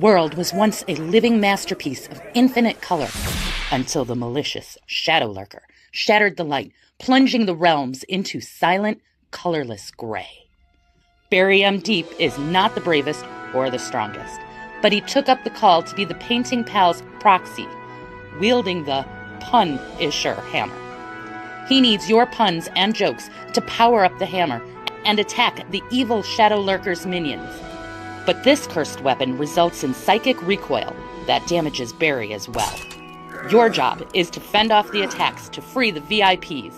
world was once a living masterpiece of infinite color, until the malicious Shadow Lurker shattered the light, plunging the realms into silent, colorless gray. Barry M. Deep is not the bravest or the strongest, but he took up the call to be the Painting Pal's proxy, wielding the Pun-isher hammer. He needs your puns and jokes to power up the hammer and attack the evil Shadow Lurker's minions. But this cursed weapon results in psychic recoil that damages Barry as well. Your job is to fend off the attacks to free the VIPs,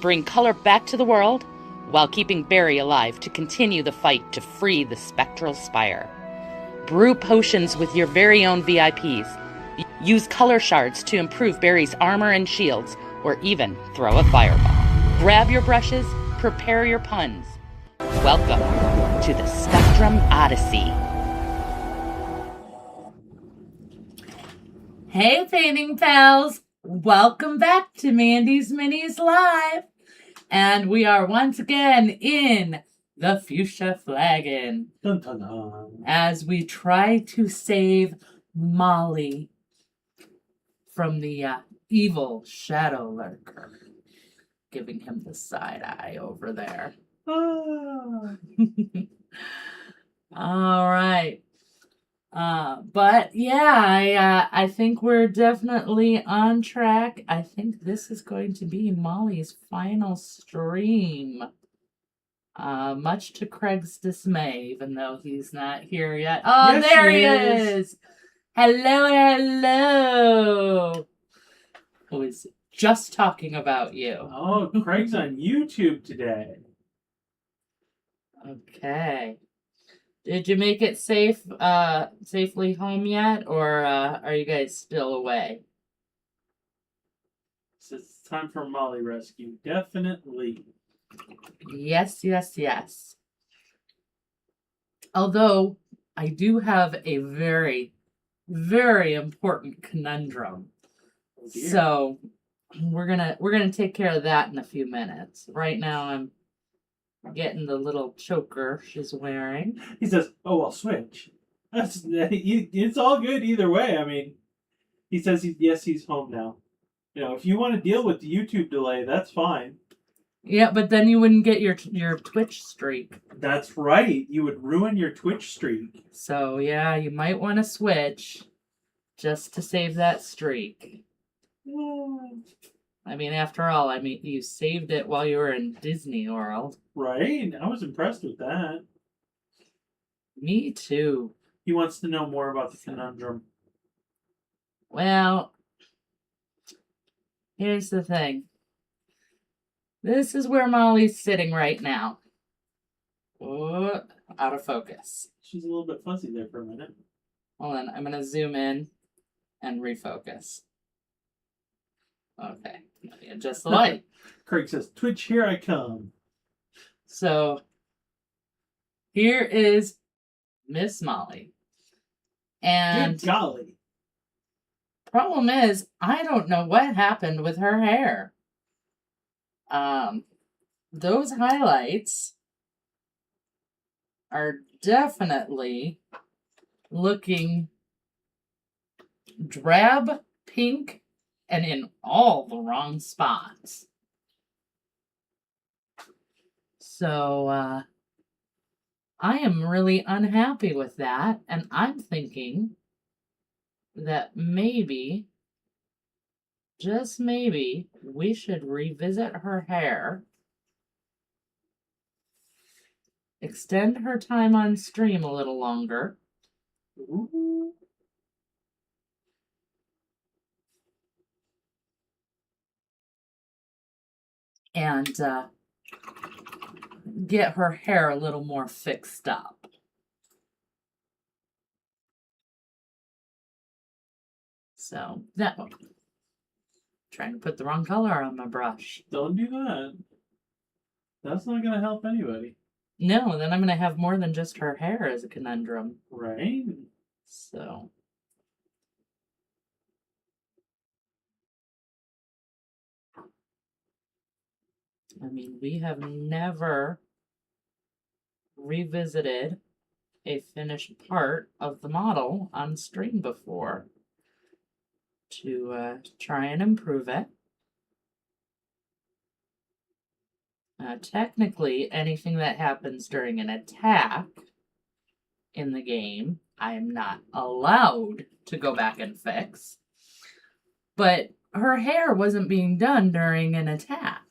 bring color back to the world, while keeping Barry alive to continue the fight to free the Spectral Spire. Brew potions with your very own VIPs. Use color shards to improve Barry's armor and shields, or even throw a fireball. Grab your brushes, prepare your puns. Welcome to the Spectrum Odyssey. Hey, Painting Pals! Welcome back to Mandy's Minis Live! And we are once again in the Fuchsia Flagon. Dun, dun, dun. As we try to save Molly from the evil Shadow Lurker. Giving him the side eye over there. Ah. All right. But yeah, I think we're definitely on track. I think this is going to be Molly's final stream. Much to Craig's dismay, even though he's not here yet. Oh, Yes, there he he is. is! Hello! I was just talking about you. Oh, Craig's on YouTube today. Okay. Did you make it safely home yet, or are you guys still away? So it's time for Molly rescue. Definitely. Yes. Although I do have a very, very important conundrum. Oh, dear. So we're gonna take care of that in a few minutes. Right now I'm getting the little choker she's wearing. He says, "Oh, I'll switch." It's all good either way. I mean, he says he's home now. You know, if you want to deal with the YouTube delay, that's fine. Yeah, but then you wouldn't get your Twitch streak. That's right. You would ruin your Twitch streak. So yeah, you might want to switch just to save that streak. I mean, after all, you saved it while you were in Disney World. Right? I was impressed with that. Me too. He wants to know more about the conundrum. Well, here's the thing. This is where Molly's sitting right now. Oh, out of focus. She's a little bit fuzzy there for a minute. Hold on, I'm going to zoom in and refocus. Okay, let me adjust the light. Craig says, "Twitch, here I come." So, here is Miss Molly. And Good golly. problem is, I don't know what happened with her hair. Those highlights are definitely looking drab pink and in all the wrong spots. So, I am really unhappy with that, and I'm thinking that maybe, just maybe, we should revisit her hair, extend her time on stream a little longer. Ooh. And get her hair a little more fixed up. So that one. Trying to put the wrong color on my brush. Don't do that. That's not going to help anybody. No, then I'm going to have more than just her hair as a conundrum. Right? So. I mean, we have never revisited a finished part of the model on stream before to try and improve it. Technically, anything that happens during an attack in the game, I am not allowed to go back and fix. But her hair wasn't being done during an attack.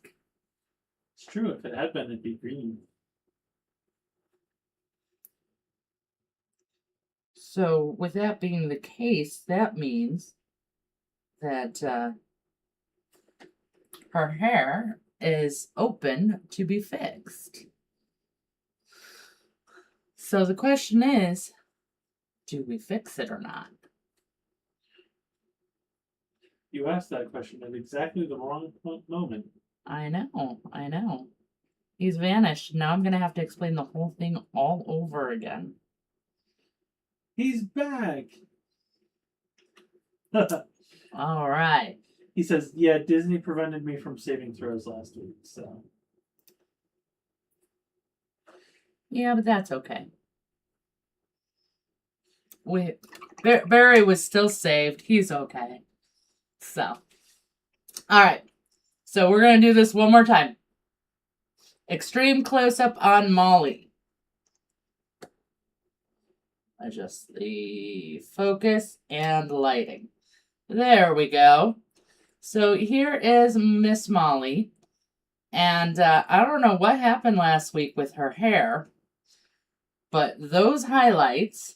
It's true. If it had been, it'd be green. So, with that being the case, that means that her hair is open to be fixed. So the question is, do we fix it or not? You asked that question at exactly the wrong moment. I know. He's vanished. Now I'm going to have to explain the whole thing all over again. He's back! All right. He says, yeah, Disney prevented me from saving throws last week, so. Yeah, but that's okay. Barry was still saved. He's okay. So. Alright. So we're going to do this one more time. Extreme close-up on Molly. Adjust the focus and lighting. There we go. So here is Miss Molly. And I don't know what happened last week with her hair, but those highlights.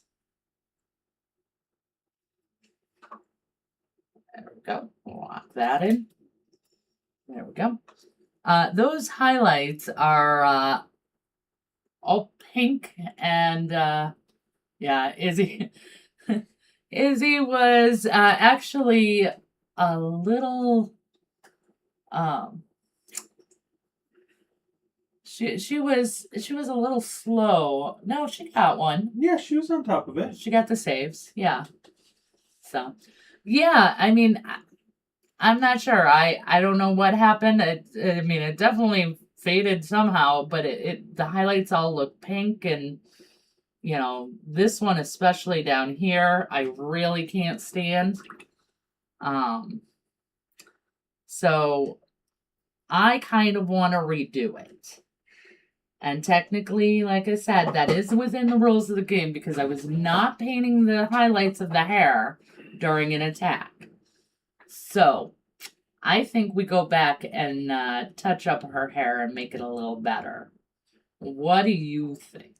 There we go. Lock that in. There we go. Those highlights are all pink and yeah, Izzy. Izzy was actually a little. She was a little slow. No, she got one. Yeah, she was on top of it. She got the saves. Yeah. So, yeah. I mean, I'm not sure. I don't know what happened. It definitely faded somehow, but the highlights all look pink and. You know, this one, especially down here, I really can't stand. So I kind of want to redo it. And technically, like I said, that is within the rules of the game because I was not painting the highlights of the hair during an attack. So I think we go back and touch up her hair and make it a little better. What do you think?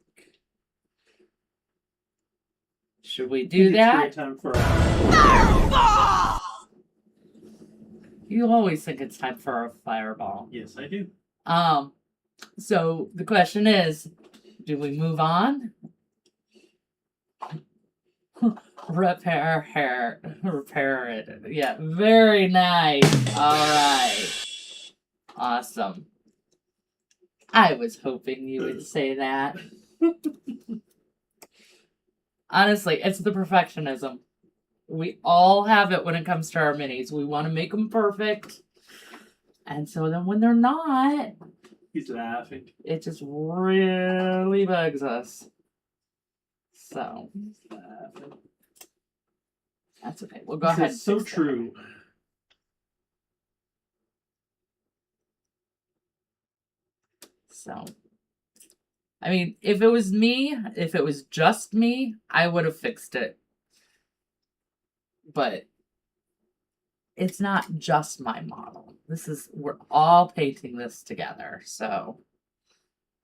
Should we do that? Time for You always think it's time for a fireball. Yes, I do. So the question is, do we move on? Repair it. Yeah, very nice. All right. Awesome. I was hoping you would say that. Honestly, it's the perfectionism. We all have it when it comes to our minis. We want to make them perfect. And so then when they're not, he's laughing. It just really bugs us. So, that's okay. We'll go ahead. So true. So, I mean, if it was just me, I would have fixed it. But it's not just my model. We're all painting this together. So,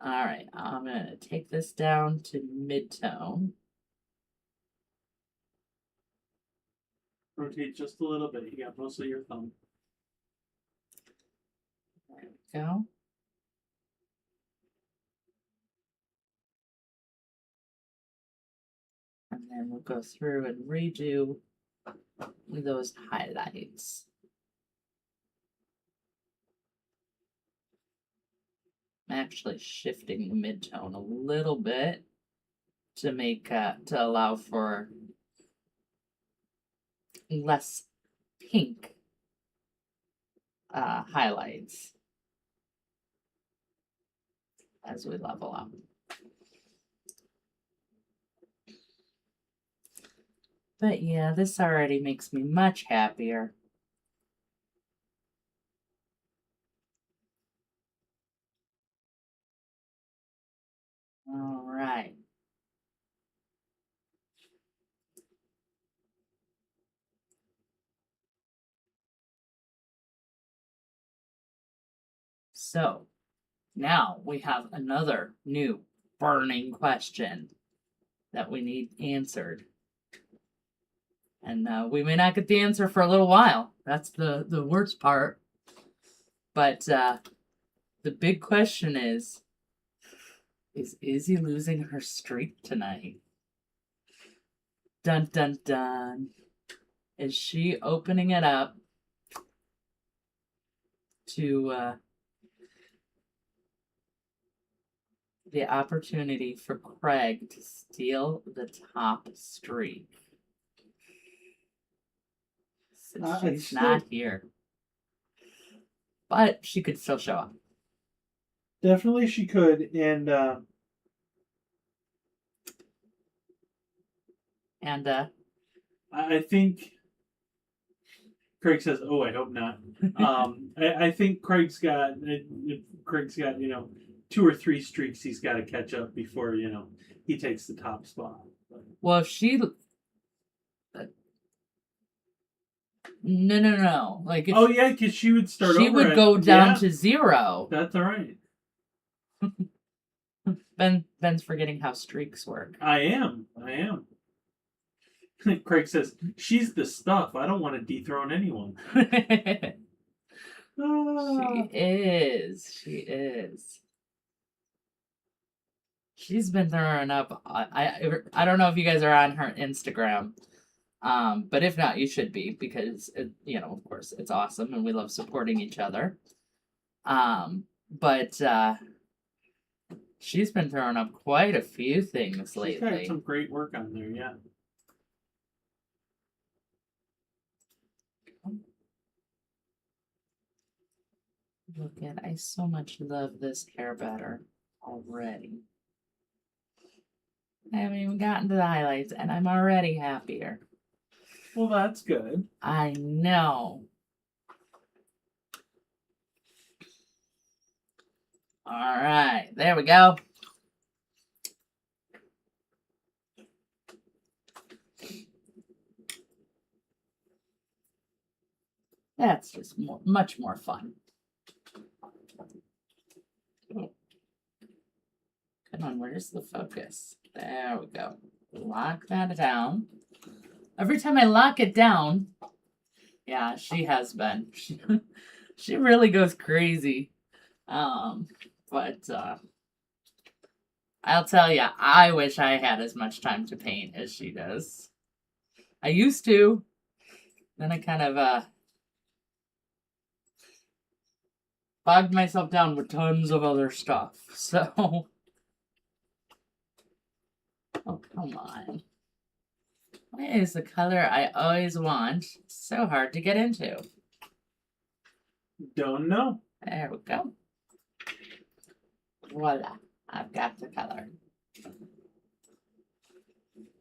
all right, I'm going to take this down to mid-tone. Rotate just a little bit. You got most of your thumb. There we go. And then we'll go through and redo those highlights. I'm actually shifting the mid-tone a little bit to allow for less pink highlights as we level up. But yeah, this already makes me much happier. All right. So now we have another new burning question that we need answered. And we may not get the answer for a little while. That's the worst part. But the big question is Izzy losing her streak tonight? Dun dun dun. Is she opening it up to the opportunity for Craig to steal the top streak? Since she's not here. But she could still show up. Definitely she could, and I think Craig says, "Oh, I hope not." I think Craig's got 2 or 3 streaks he's got to catch up before he takes the top spot. Well, if she no. Like if yeah, because she would start. She would go down to 0. That's all right. Ben's forgetting how streaks work. I am. Craig says, "She's the stuff. I don't want to dethrone anyone." She is. She's been throwing up. I don't know if you guys are on her Instagram, but if not, you should be, because of course, it's awesome and we love supporting each other. But she's been throwing up quite a few things lately. She's got some great work on there, yeah. Look at, I so much love this hair better already. I haven't even gotten to the highlights and I'm already happier. Well, that's good. I know. All right, there we go. That's just much more fun. Come on, where's the focus? There we go. Lock that down. Every time I lock it down, yeah, she has been. She really goes crazy. But I'll tell you, I wish I had as much time to paint as she does. I used to. Then I kind of bogged myself down with tons of other stuff. So, oh, come on. Why is the color I always want so hard to get into? Don't know. There we go. Voila. I've got the color.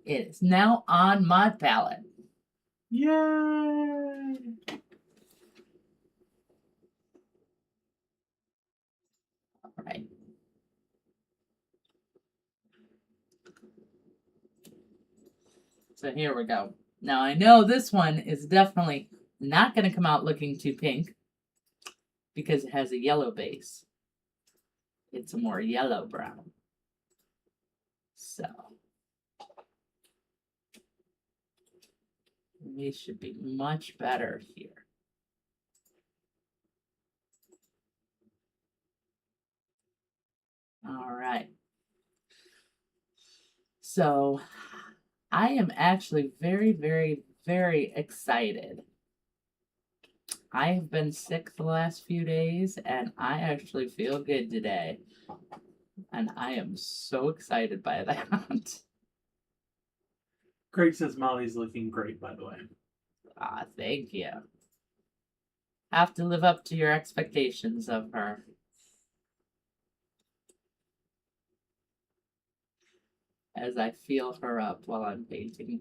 It is now on my palette. Yay! All right. So here we go. Now I know this one is definitely not going to come out looking too pink because it has a yellow base. It's a more yellow brown. So we should be much better here. All right. So I am actually very, very, very excited. I have been sick the last few days, and I actually feel good today. And I am so excited by that. Craig says Molly's looking great, by the way. Ah, thank you. Have to live up to your expectations of her. As I feel her up while I'm painting.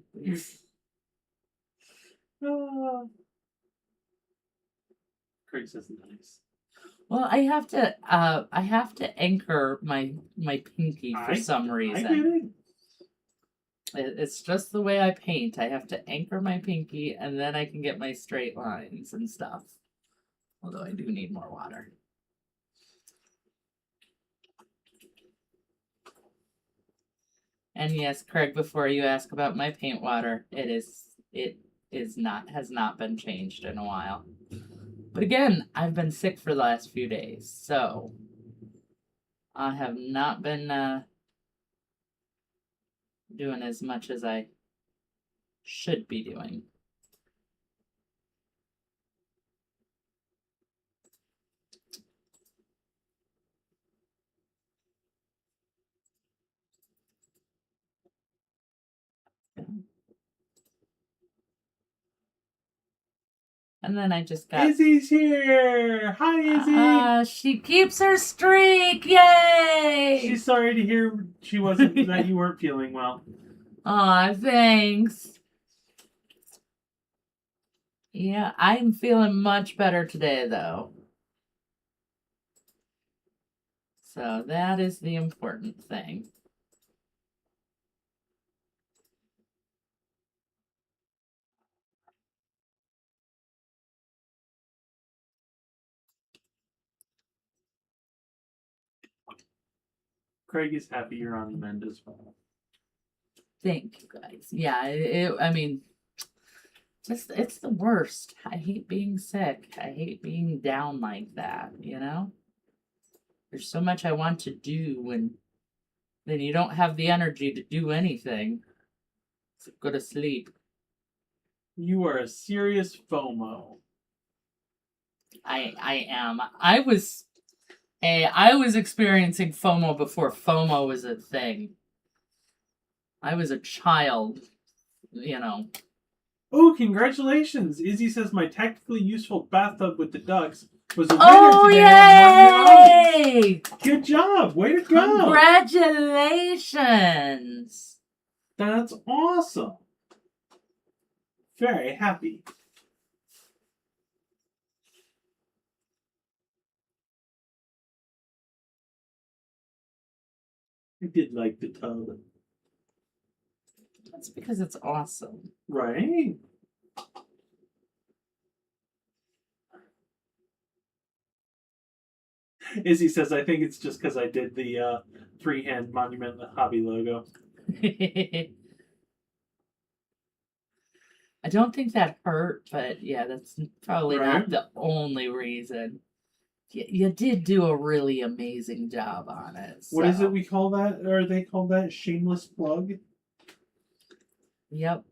Craig says nice. Well, I have to anchor my pinky for some I reason. get it. It's just the way I paint. I have to anchor my pinky, and then I can get my straight lines and stuff. Although I do need more water. And yes, Craig, before you ask about my paint water, it has not been changed in a while. But again, I've been sick for the last few days, so I have not been doing as much as I should be doing. And then I just got... Izzy's here! Hi, Izzy! She keeps her streak! Yay! She's sorry to hear she wasn't that you weren't feeling well. Aw, thanks. Yeah, I'm feeling much better today, though. So that is the important thing. Craig is happy you're on the mend as well. Thank you, guys. Yeah, I mean, just, it's the worst. I hate being sick. I hate being down like that, you know? There's so much I want to do, and then you don't have the energy to do anything. So go to sleep. You are a serious FOMO. I am. I was experiencing FOMO before FOMO was a thing. I was a child, you know. Oh, congratulations! Izzy says my tactically useful bathtub with the ducks was a winner today on yay! Good job! Way to go! Congratulations! That's awesome. Very happy. I did like the tub. That's because it's awesome. Right? Izzy says, I think it's just because I did the freehand Monument Hobby logo. I don't think that hurt, but yeah, that's probably Right. not the only reason. You did do a really amazing job on it. So. What is it we call that? Or they call that shameless plug? Yep.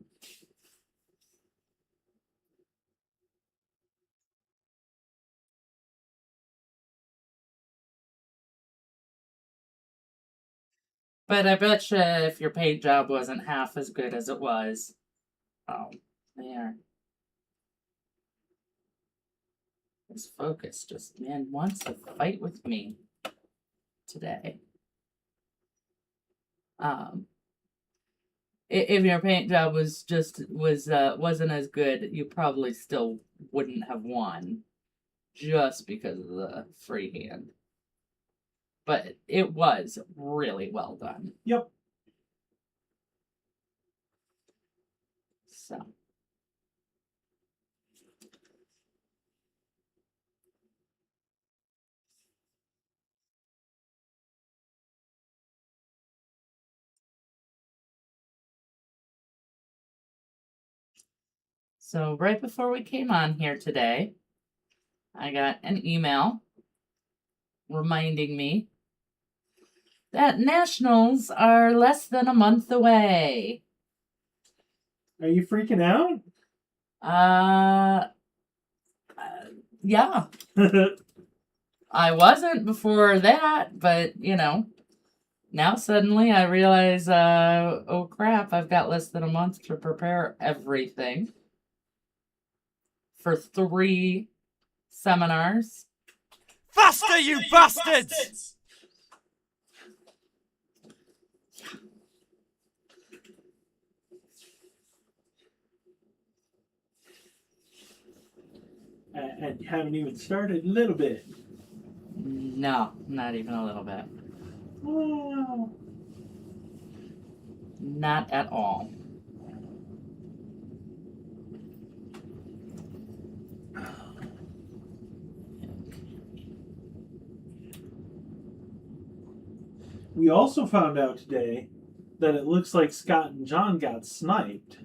But I bet you if your paint job wasn't half as good as it was. Oh, there. This focus just, man, wants to fight with me today. If your paint job wasn't as good, you probably still wouldn't have won, just because of the freehand. But it was really well done. Yep. So. So right before we came on here today, I got an email reminding me that nationals are less than a month away. Are you freaking out? Yeah. I wasn't before that, but, you know, now suddenly I realize, oh crap, I've got less than a month to prepare everything for 3 seminars. Faster, you bastards! And you haven't even started a little bit. No, not even a little bit. Wow. Not at all. We also found out today that it looks like Scott and John got sniped.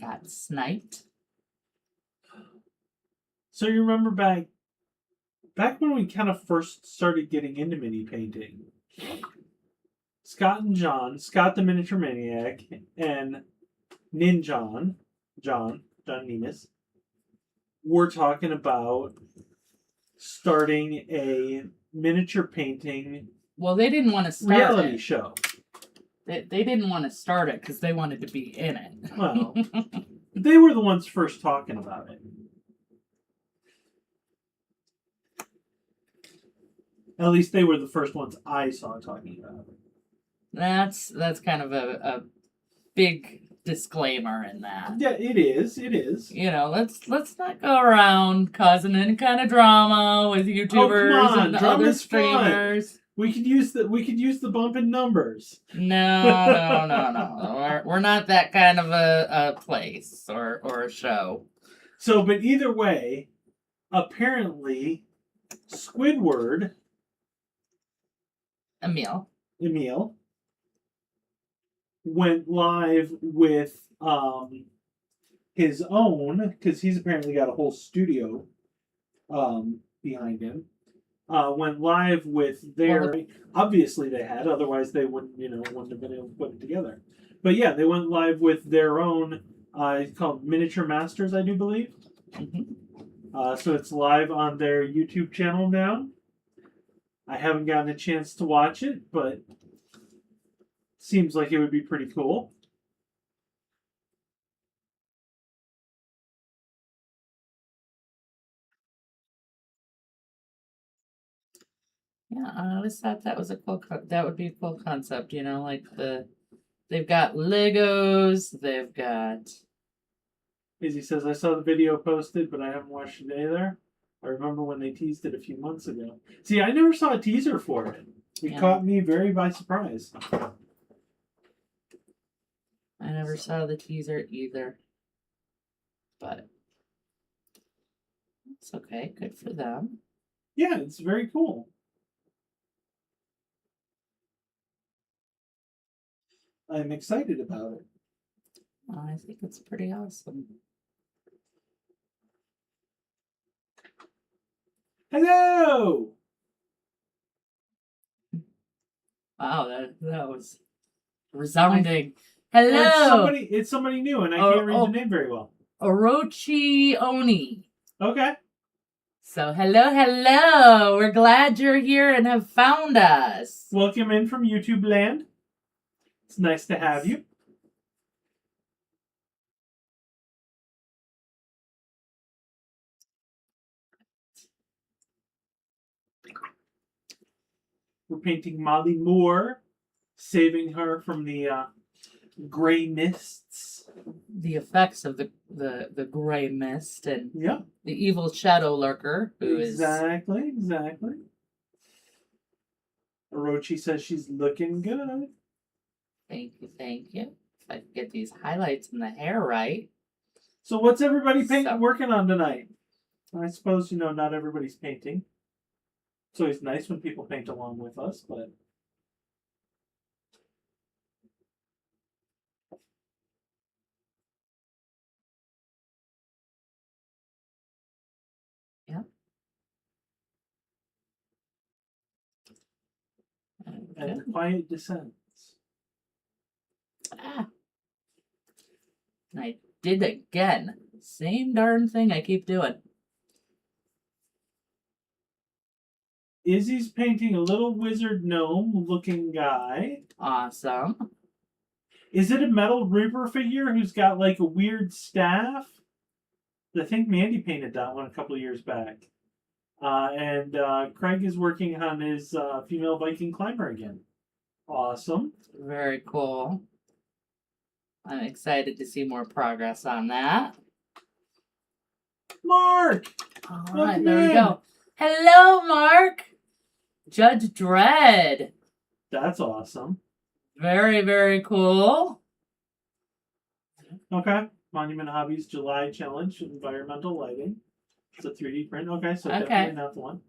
Got sniped? So you remember back when we kind of first started getting into mini painting, Scott and John, Scott the Miniature Maniac, and John Nemus, were talking about starting a miniature painting Well, they didn't want to start reality it. show. They didn't want to start it because they wanted to be in it. Well, they were the ones first talking about it. At least they were the first ones I saw talking about it. That's kind of a big disclaimer in that. Yeah, it is. It is. You know, let's not go around causing any kind of drama with YouTubers and other streamers. Fun. We could use the bump in numbers. No. We're not that kind of a place or a show. So, but either way, apparently, Squidward Emil went live with his own, because he's apparently got a whole studio behind him. Went live with their obviously they had, otherwise they wouldn't have been able to put it together. But yeah, they went live with their own it's called Miniature Masters, I do believe. Mm-hmm. So it's live on their YouTube channel now. I haven't gotten a chance to watch it, but seems like it would be pretty cool. Yeah, I always thought that was that would be a cool concept. You know, like they've got Legos, they've got. Izzy says, I saw the video posted, but I haven't watched it either. I remember when they teased it a few months ago. See, I never saw a teaser for it. It caught me very by surprise. I never saw the teaser either. But it's okay. Good for them. Yeah, it's very cool. I'm excited about it. I think it's pretty awesome. Hello! Wow, that was resounding. Hello! It's somebody new, and I can't read the name very well. Orochi Oni. Okay. So, hello. We're glad you're here and have found us. Welcome in from YouTube land. It's nice to have you. We're painting Molly Moore, saving her from the gray mists. The effects of the gray mist and the evil Shadow Lurker, who Exactly. Orochi says she's looking good. Thank you. If I can get these highlights in the hair right. So what's everybody working on tonight? I suppose, not everybody's painting. It's always nice when people paint along with us, but... Yeah. And the quiet descends. And I did again. Same darn thing I keep doing. Izzy's painting a little wizard gnome looking guy. Awesome. Is it a metal Reaper figure who's got like a weird staff? I think Mandy painted that one a couple of years back. And Craig is working on his female Viking climber again. Awesome. Very cool. I'm excited to see more progress on that. Mark! All right, Welcome there we in. go. Hello, Mark. Judge Dredd. That's awesome. Very, very cool. Okay. Monument Hobbies July Challenge, environmental lighting. It's a 3D print. Okay, so definitely not the one.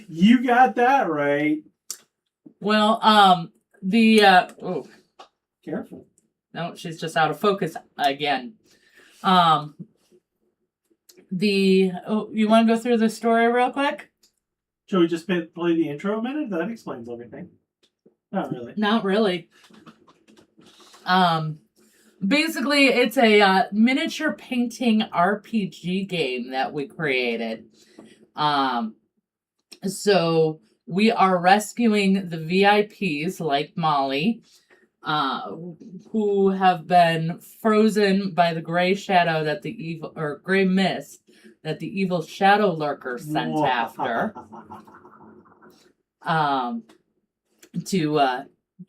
You got that right. Well, oh, Careful. no, she's just out of focus again. You want to go through the story real quick? Shall we just play the intro a minute? That explains everything. Not really. Not really. Basically, it's a miniature painting RPG game that we created. So we are rescuing the VIPs like Molly, who have been frozen by the gray shadow that the evil, or gray mist that the evil Shadow Lurker sent after.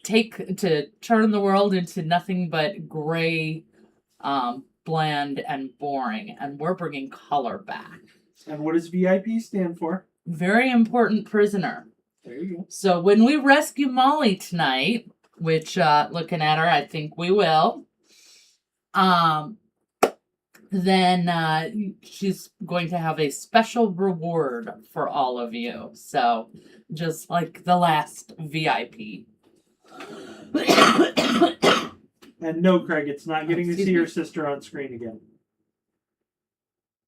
To turn the world into nothing but gray, bland, and boring, and we're bringing color back. And what does VIP stand for? Very important prisoner. There you go. So when we rescue Molly tonight, which looking at her, I think we will. Then she's going to have a special reward for all of you. So just like the last VIP. And no, Craig, it's not getting to Excuse see me. your sister on screen again.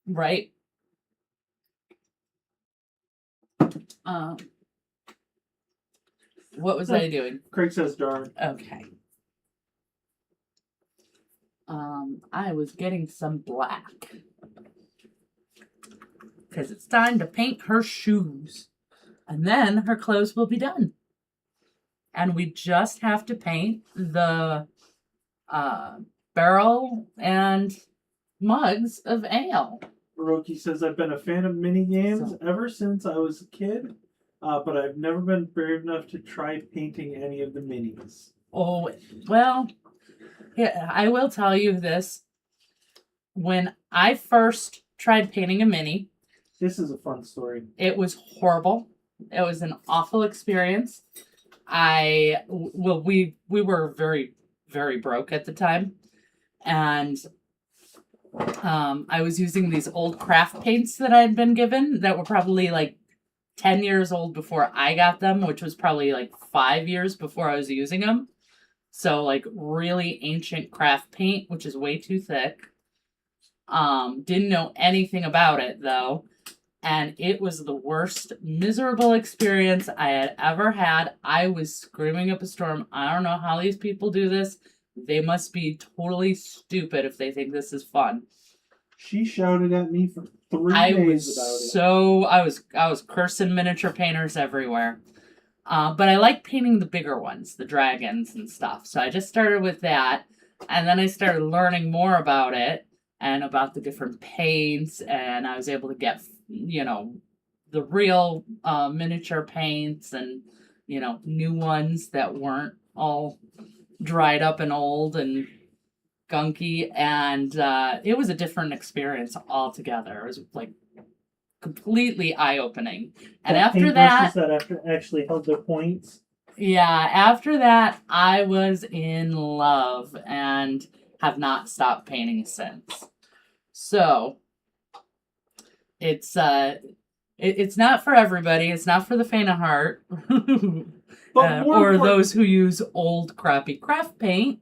Right. What was I doing? Craig says darn. Okay. I was getting some black. Because it's time to paint her shoes. And then her clothes will be done. And we just have to paint the barrel and mugs of ale. Hiroki says, I've been a fan of mini games ever since I was a kid, but I've never been brave enough to try painting any of the minis. Oh, well, yeah, I will tell you this. When I first tried painting a mini, This is a fun story. it was horrible. It was an awful experience. We were very, very broke at the time. And I was using these old craft paints that I had been given that were probably like 10 years old before I got them, which was probably like 5 years before I was using them. So like really ancient craft paint, which is way too thick. Didn't know anything about it though. And it was the worst miserable experience I had ever had. I was screaming up a storm. I don't know how these people do this. They must be totally stupid if they think this is fun. She shouted at me for 3 days about it. I was cursing miniature painters everywhere. But I like painting the bigger ones, the dragons and stuff. So I just started with that. And then I started learning more about it and about the different paints. And I was able to get, the real miniature paints and, new ones that weren't all dried up and old and gunky. And it was a different experience altogether. It was like completely eye-opening. And after that actually held their points. Yeah, after that I was in love and have not stopped painting since. So it's not for everybody. It's not for the faint of heart. Or those who use old crappy craft paint.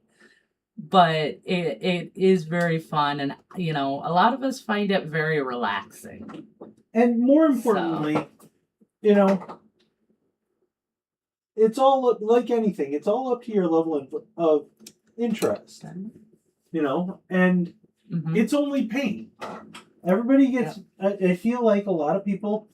But it is very fun, and a lot of us find it very relaxing. And more importantly, it's all like anything. It's all up to your level of interest. And it's only paint. Everybody gets. Yeah. I feel like a lot of people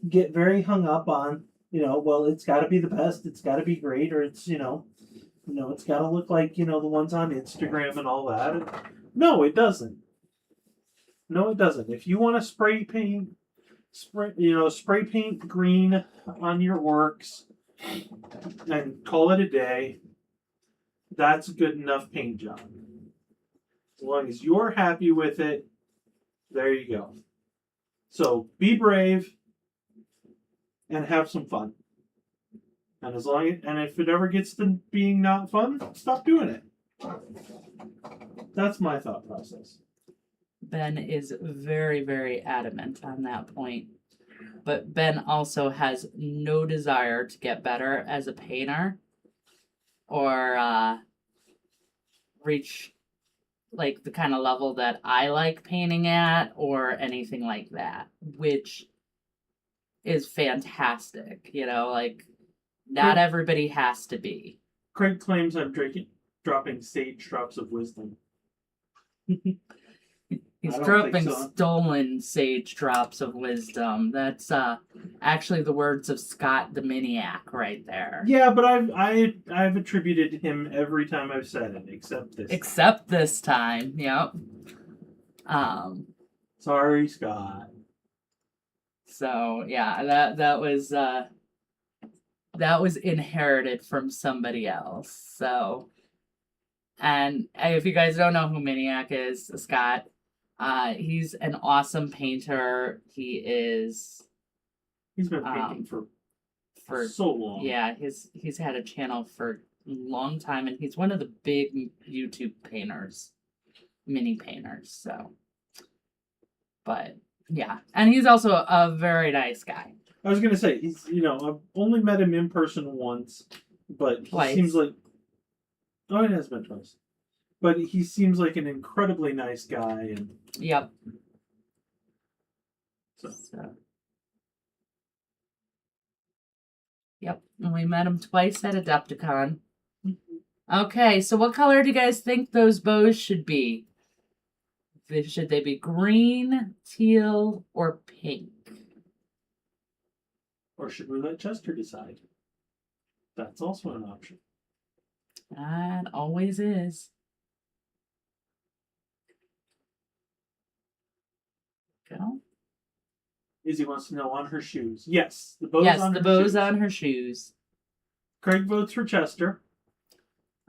get very hung up on, well, it's got to be the best. It's got to be great, or it's it's got to look like the ones on Instagram and all that. No, it doesn't. No, it doesn't. If you want to spray paint green on your works and call it a day, That's a good enough paint job. As long as you're happy with it, there you go. So be brave and have some fun. And if it ever gets to being not fun, stop doing it. That's my thought process. Ben is very, very adamant on that point. But Ben also has no desire to get better as a painter or reach like the kind of level that I like painting at or anything like that, which is fantastic. You know, like not everybody has to be. Craig claims I'm dropping sage drops of wisdom. He's dropping stolen sage drops of wisdom. That's actually the words of Scott the Miniac right there. Yeah, but I've attributed him every time I've said it, except this time. Yep. Sorry, Scott. So yeah, that was inherited from somebody else. So, and if you guys don't know who Miniac is, Scott. He's an awesome painter. He's been painting for so long. Yeah, he's had a channel for a long time, and he's one of the big YouTube painters, mini painters. So, but yeah, and he's also a very nice guy. I was gonna say I've only met him in person once, but he seems like it has been twice. But he seems like an incredibly nice guy, and yep. So. Yep, and we met him twice at Adepticon. Okay, so what color do you guys think those bows should be? Should they be green, teal, or pink? Or should we let Chester decide? That's also an option. That always is. Go. Izzy wants to know on her shoes. Yes, the bows on her shoes. Craig votes for Chester.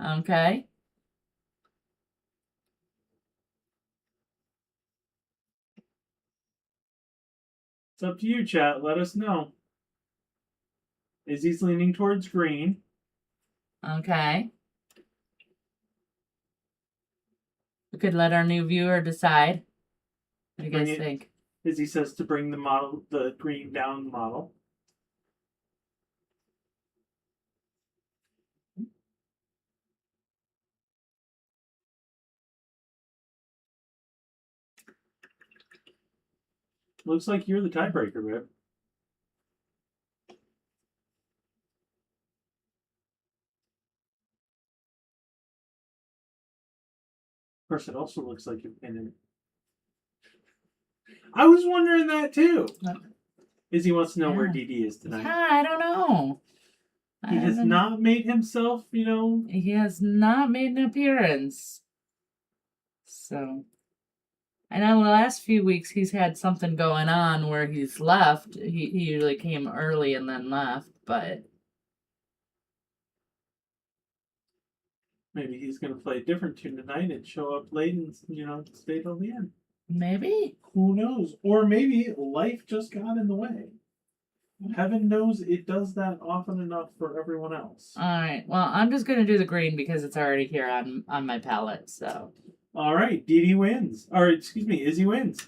Okay. It's up to you, chat. Let us know. Izzy's leaning towards green. Okay. We could let our new viewer decide. What do you guys think? Izzy says to bring the green down the model. Looks like you're the tiebreaker, babe. Of course, it also looks like you're pinning. I was wondering that too. Izzy wants to know where DD is tonight. Yeah, I don't know. He has not made himself, He has not made an appearance. So, I know the last few weeks he's had something going on where he's left. He usually came early and then left, but maybe he's going to play a different tune tonight and show up late and, stay till the end. Maybe. Who knows? Or maybe life just got in the way. Heaven knows it does that often enough for everyone else. All right. Well, I'm just going to do the green because it's already here on my palette, so. All right. Dee wins. Or, excuse me, Izzy wins.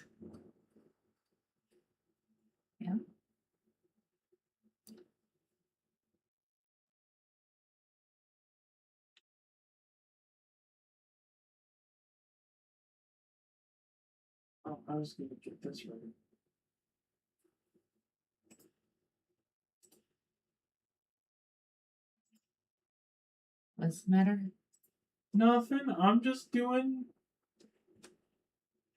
Yeah. Oh, I was going to get this right. What's the matter? Nothing. I'm just doing...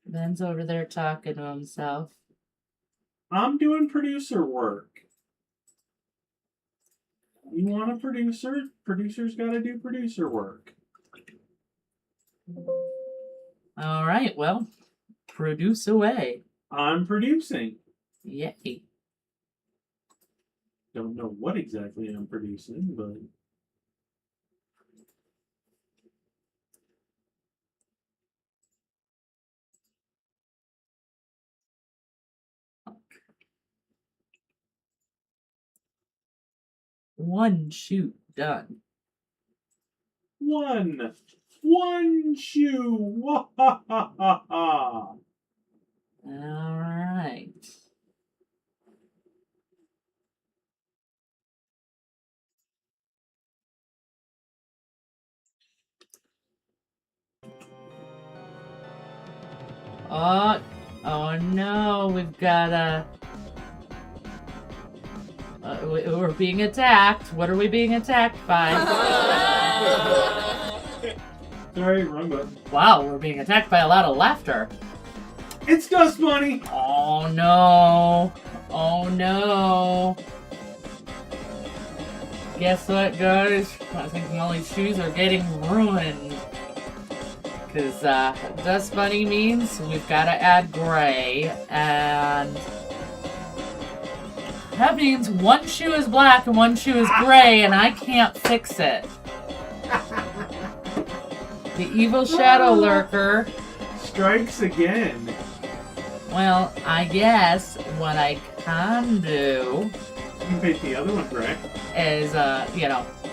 Ben's over there talking to himself. I'm doing producer work. You want a producer? Producer's got to do producer work. All right. Well, produce away. I'm producing. Yay. Don't know what exactly I'm producing, but... One shoot done. One shoe. Wah, ha, ha, ha, ha. All right. Oh no, we've got we're being attacked. What are we being attacked by? Sorry, wrong button. Wow, we're being attacked by a lot of laughter. It's Dust Bunny. Oh no. Oh no. Guess what, guys? I think Molly's shoes are getting ruined. Because Dust Bunny means we've got to add gray, and that means one shoe is black and one shoe is gray, and I can't fix it. The evil Shadow Lurker strikes again. Well, I guess what I can do You can paint the other one gray. is,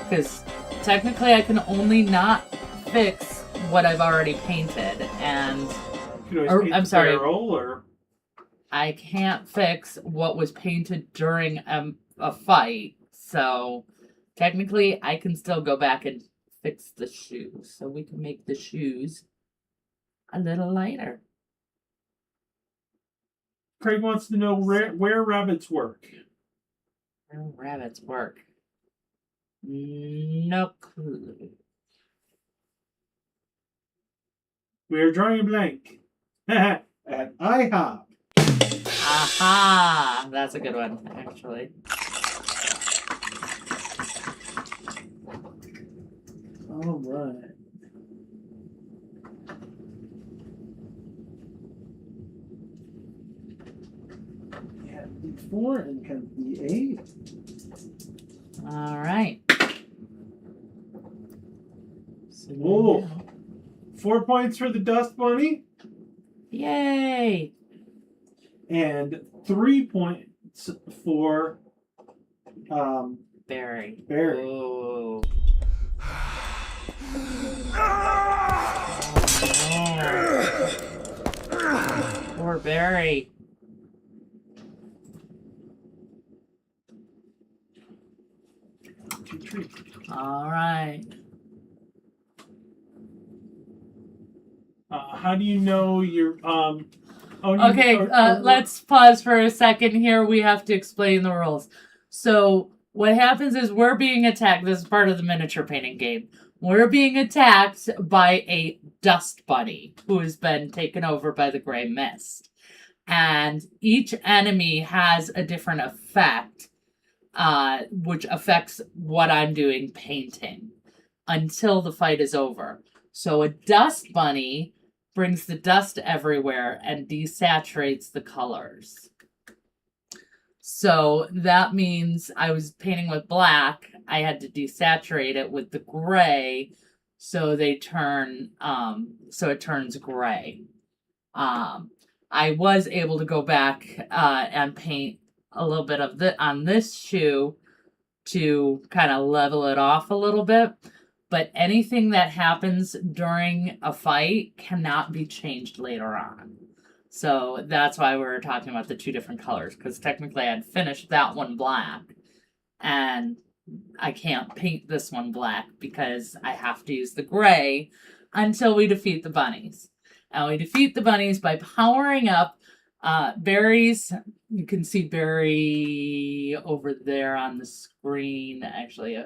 because technically I can only not fix what I've already painted, and You can always paint I'm the sorry. barrel or I can't fix what was painted during a fight. So technically I can still go back and fix the shoes, so we can make the shoes a little lighter. Craig wants to know where rabbits work. Where rabbits work? No clue. We are drawing a blank. At IHOP. Aha! That's a good one, actually. All right. Yeah, D4 and kind of D8. All right. So Oh. now- 4 points for the Dust Bunny Yay! and 3 points for Barry. Barry. Oh. Oh, poor Barry. All right. How do you know you're Okay, let's pause for a second here. We have to explain the rules. So what happens is we're being attacked. This is part of the miniature painting game. We're being attacked by a dust bunny who has been taken over by the gray mist. And each enemy has a different effect, which affects what I'm doing painting until the fight is over. So a dust bunny brings the dust everywhere and desaturates the colors. So that means I was painting with black. I had to desaturate it with the gray, so they turn. So it turns gray. I was able to go back and paint a little bit of on this shoe to kind of level it off a little bit. But anything that happens during a fight cannot be changed later on. So that's why we were talking about the two different colors, because technically I had finished that one black, and I can't paint this one black because I have to use the gray until we defeat the bunnies. And we defeat the bunnies by powering up Barry's. You can see Barry over there on the screen. Actually,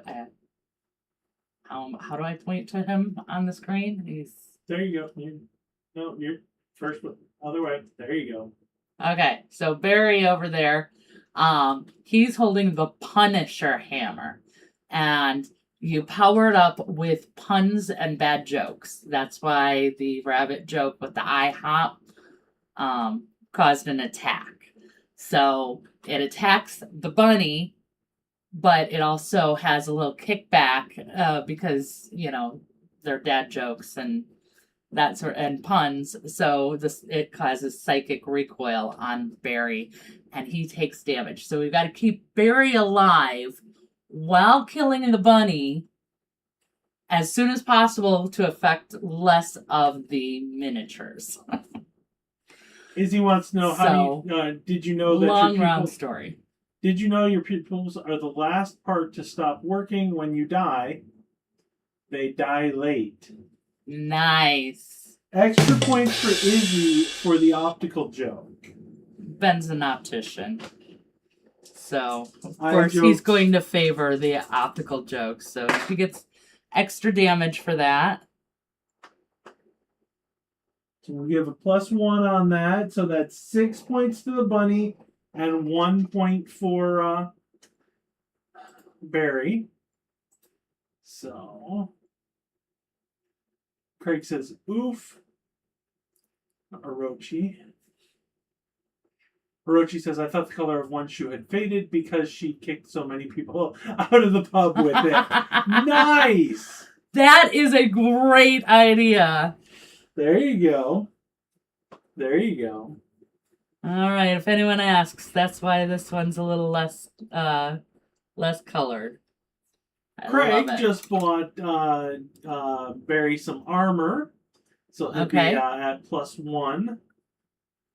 how do I point to him on the screen? There you go. You're first one. Other way. There you go. Okay, so Barry over there, he's holding the Punisher hammer. And you power it up with puns and bad jokes. That's why the rabbit joke with the IHOP caused an attack. So it attacks the bunny, but it also has a little kickback because, they're dad jokes and that sort and puns. So it causes psychic recoil on Barry, and he takes damage. So we've got to keep Barry alive while killing the bunny as soon as possible to affect less of the miniatures. Izzy wants to know did you know that long your round pupils, story. did you know your pupils are the last part to stop working when you die? They die late. Nice. Extra points for Izzy for the optical joke. Ben's an optician. So, of I course, joked- he's going to favor the optical jokes. So she gets extra damage for that. So we'll give a +1 on that. So that's 6 points to the bunny and 1 point for Barry. So Craig says, oof. Orochi. Orochi says, I thought the color of one shoe had faded because she kicked so many people out of the pub with it. Nice! That is a great idea. There you go. There you go. All right, if anyone asks, that's why this one's a little less colored. I Craig love it. just bought Barry some armor. So he'll be at +1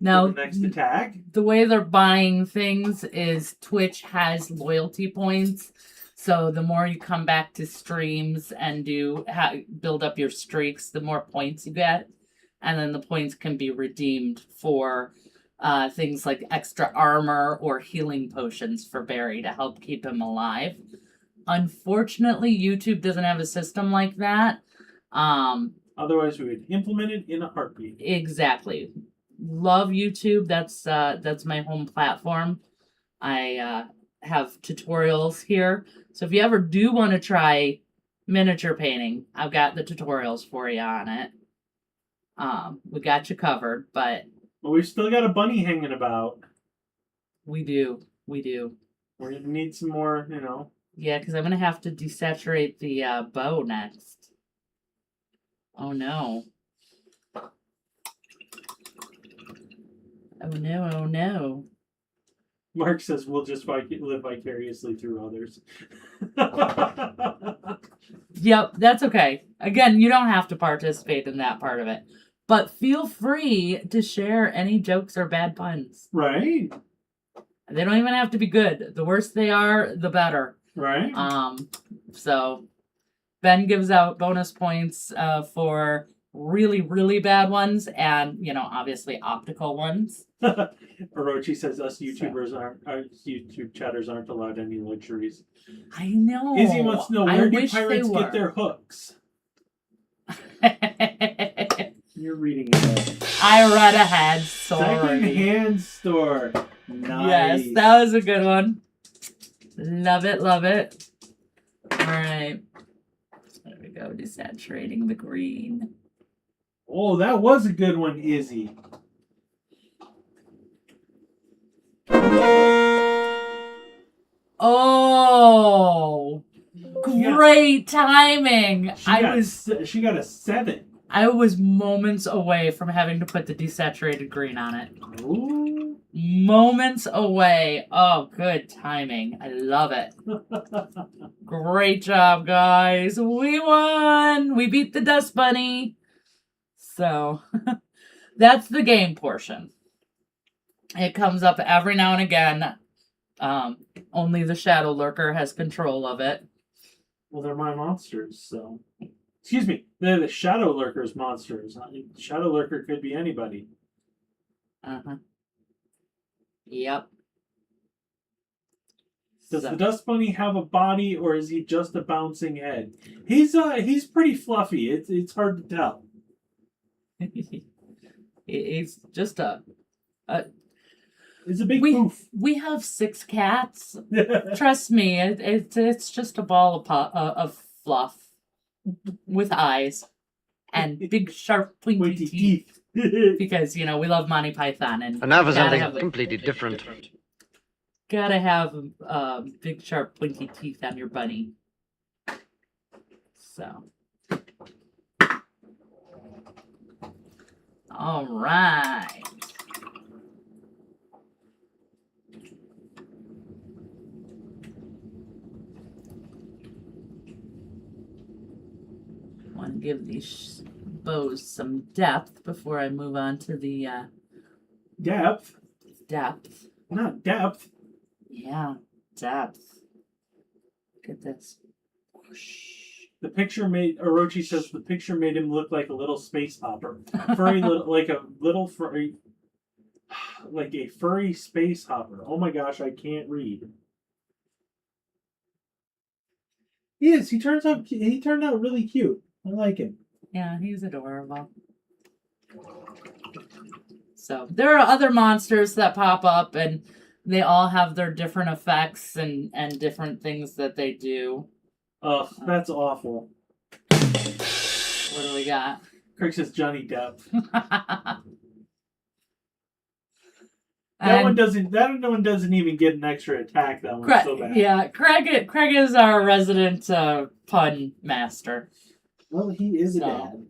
Now, for the next attack. the way they're buying things is Twitch has loyalty points. So the more you come back to streams and build up your streaks, the more points you get. And then the points can be redeemed for things like extra armor or healing potions for Barry to help keep him alive. Unfortunately, YouTube doesn't have a system like that. Otherwise, we would implement it in a heartbeat. Exactly. Love YouTube. That's my home platform. I have tutorials here. So if you ever do want to try miniature painting, I've got the tutorials for you on it. We got you covered, but we've still got a bunny hanging about. We do. We're gonna need some more, Yeah, because I'm gonna have to desaturate the bow next. Oh no. Oh no, oh no. Mark says we'll just live vicariously through others. Yep, that's okay. Again, you don't have to participate in that part of it. But feel free to share any jokes or bad puns. Right. They don't even have to be good. The worse they are, the better. Right. So Ben gives out bonus points for really, really bad ones and, obviously optical ones. Orochi says us YouTubers YouTube chatters aren't allowed any luxuries. I know. Izzy wants to know, where do pirates get their hooks? You're reading ahead. I read ahead, sorry. Second-hand store. Nice. Yes, that was a good one. Love it, love it. All right. There we go, desaturating the green. Oh, that was a good one, Izzy. Oh, great timing. She got a 7. I was moments away from having to put the desaturated green on it. Ooh. Moments away. Oh, good timing. I love it. Great job, guys. We won. We beat the Dust Bunny. So, that's the game portion. It comes up every now and again. Only the Shadow Lurker has control of it. Well, they're my monsters, so... Excuse me, they're the Shadow Lurker's monsters. Shadow Lurker could be anybody. Uh-huh. Yep. Does the Dust Bunny have a body, or is he just a bouncing head? He's pretty fluffy. It's hard to tell. It's just it's a big poof. We have 6 cats. Trust me, it's just a ball of fluff with eyes and big sharp pointy teeth. Because we love Monty Python and now for something completely different. Gotta have big sharp pointy teeth on your bunny. So. All right. give these bows some depth before I move on to the Depth? depth. Not depth. Yeah, depth. Look at this. Whoosh. The picture Orochi says the picture made him look like a little space hopper. Furry, like a little furry, like a furry space hopper. Oh my gosh, I can't read. He is. He turned out really cute. I like him. Yeah, he's adorable. So there are other monsters that pop up, and they all have their different effects and different things that they do. Ugh, that's awful. What do we got? Craig says Johnny Depp. That one doesn't even get an extra attack. That one's so bad. Yeah, Craig is our resident pun master. Well, he is a dad.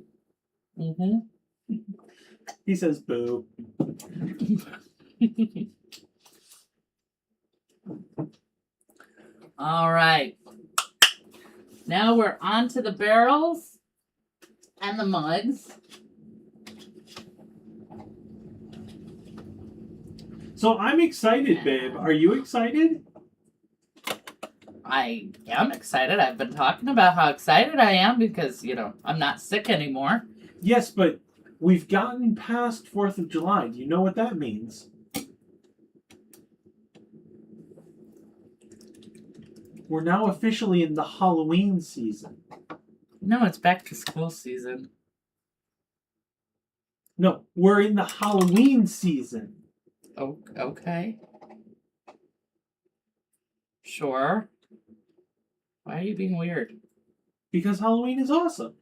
Mm-hmm. He says boo. All right. Now we're on to the barrels and the mugs. So I'm excited, babe. Are you excited? I am excited. I've been talking about how excited I am because, I'm not sick anymore. Yes, but we've gotten past 4th of July. Do you know what that means? We're now officially in the Halloween season. No, it's back to school season. No, we're in the Halloween season. Oh, okay. Sure. Why are you being weird? Because Halloween is awesome.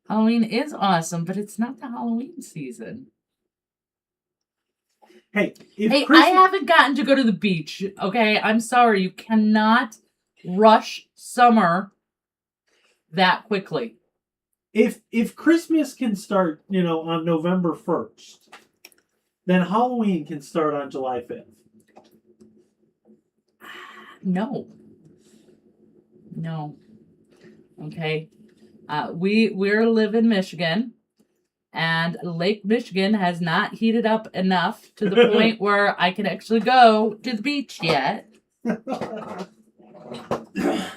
Halloween is awesome, but it's not the Halloween season. Hey, I haven't gotten to go to the beach, okay? I'm sorry. You cannot rush summer that quickly. If Christmas can start, on November 1st, then Halloween can start on July 5th. No. Okay. We live in Michigan, and Lake Michigan has not heated up enough to the point where I can actually go to the beach yet.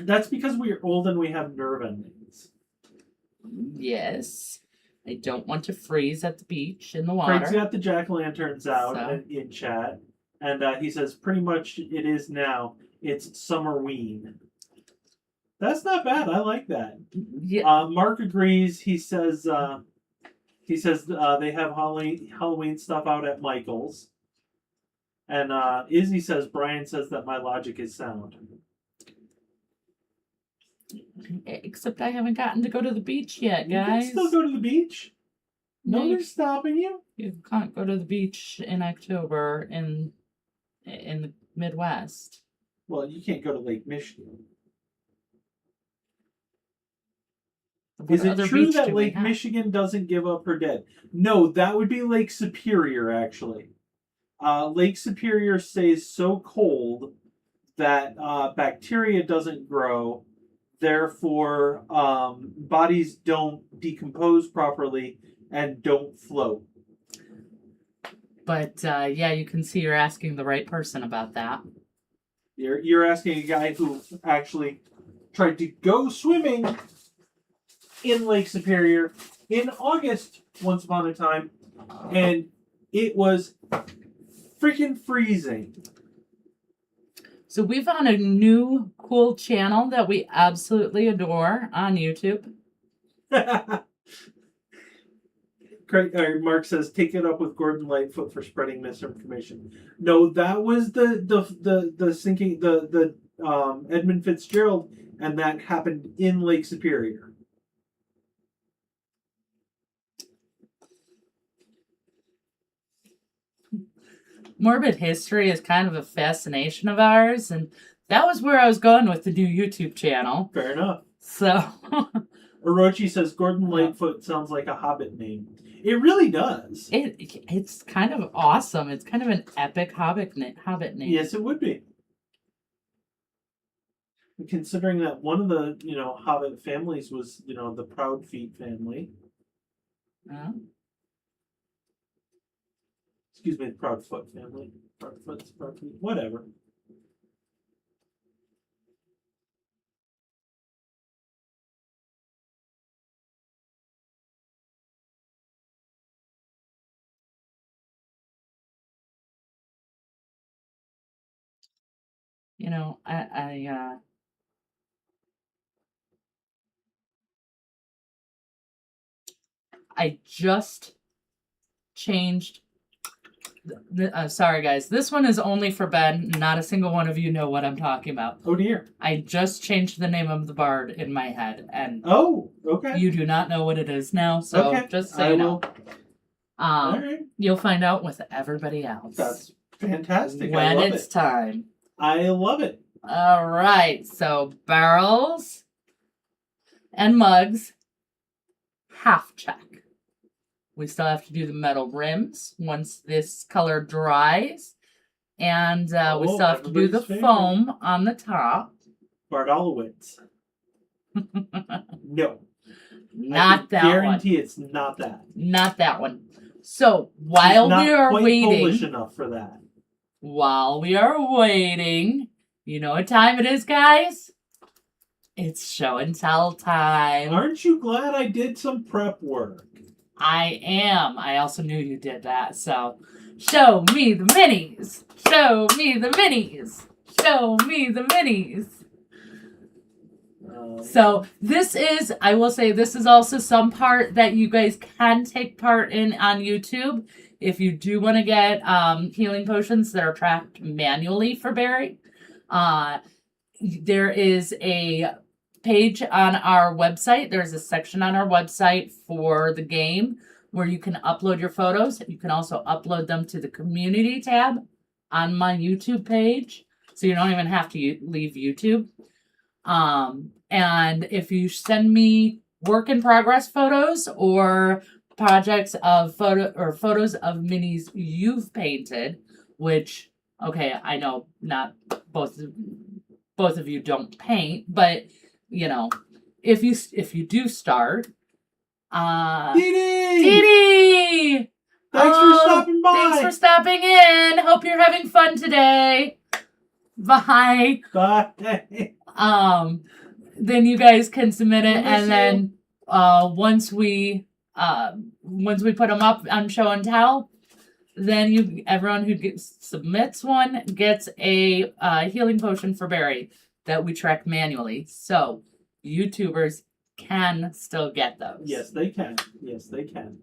That's because we're old and we have nerve endings. Yes. I don't want to freeze at the beach in the water. Craig's got the jack-o'-lanterns out in chat, and he says pretty much it is now. It's Summerween. That's not bad. I like that. Yeah. Mark agrees. He says they have Halloween stuff out at Michael's. And Izzy says Brian says that my logic is sound. Except I haven't gotten to go to the beach yet, guys. You can still go to the beach. Nobody's stopping you. You can't go to the beach in October in the Midwest. Well, you can't go to Lake Michigan. What Is it true that Lake Michigan doesn't give up her dead? No, that would be Lake Superior, actually. Lake Superior stays so cold that bacteria doesn't grow. Therefore, bodies don't decompose properly and don't float. But yeah, you can see you're asking the right person about that. You're asking a guy who actually tried to go swimming in Lake Superior in August once upon a time, and it was freaking freezing. So we found a new cool channel that we absolutely adore on YouTube. Mark says, take it up with Gordon Lightfoot for spreading misinformation. No, that was the sinking the Edmund Fitzgerald, and that happened in Lake Superior. Morbid history is kind of a fascination of ours, and that was where I was going with the new YouTube channel. Fair enough. So Orochi says Gordon Lightfoot sounds like a Hobbit name. It really does. It's kind of awesome. It's kind of an epic Hobbit name. Yes, it would be. Considering that one of the, Hobbit families was, the Proudfeet family. Excuse me, the Proudfoot family. Proudfeet, whatever. I just changed. Sorry, guys. This one is only for Ben. Not a single one of you know what I'm talking about. Oh, dear. I just changed the name of the bard in my head, and oh, okay. You do not know what it is now, so okay. just so you know. All right. You'll find out with everybody else. That's fantastic. When I love it's it. time. I love it. All right, so barrels and mugs, half check. We still have to do the metal rims once this color dries. And we still have to do the foam on the top. Bardolowitz. No. Not that one. I guarantee it's not that. Not that one. So while we are waiting. Polish enough for that. While we are waiting, you know what time it is, guys? It's show and tell time. Aren't you glad I did some prep work? I am. I also knew you did that, so show me the minis. Show me the minis. Show me the minis. So this is, I will say, this is also some part that you guys can take part in on YouTube. If you do want to get healing potions that are tracked manually for Barry, there is a page on our website. There's a section on our website for the game where you can upload your photos. You can also upload them to the community tab on my YouTube page. So you don't even have to leave YouTube. And if you send me work in progress photos or projects of photos of minis you've painted, which, okay, I know not both of you don't paint, but if you do start, Dee! Thanks for stopping by. Thanks for stopping in. Hope you're having fun today. Bye. Bye. Then you guys can submit it, and then once we put them up on show and tell, then everyone who submits one gets a healing potion for Barry that we track manually. So YouTubers can still get those. Yes, they can. Yes, they can.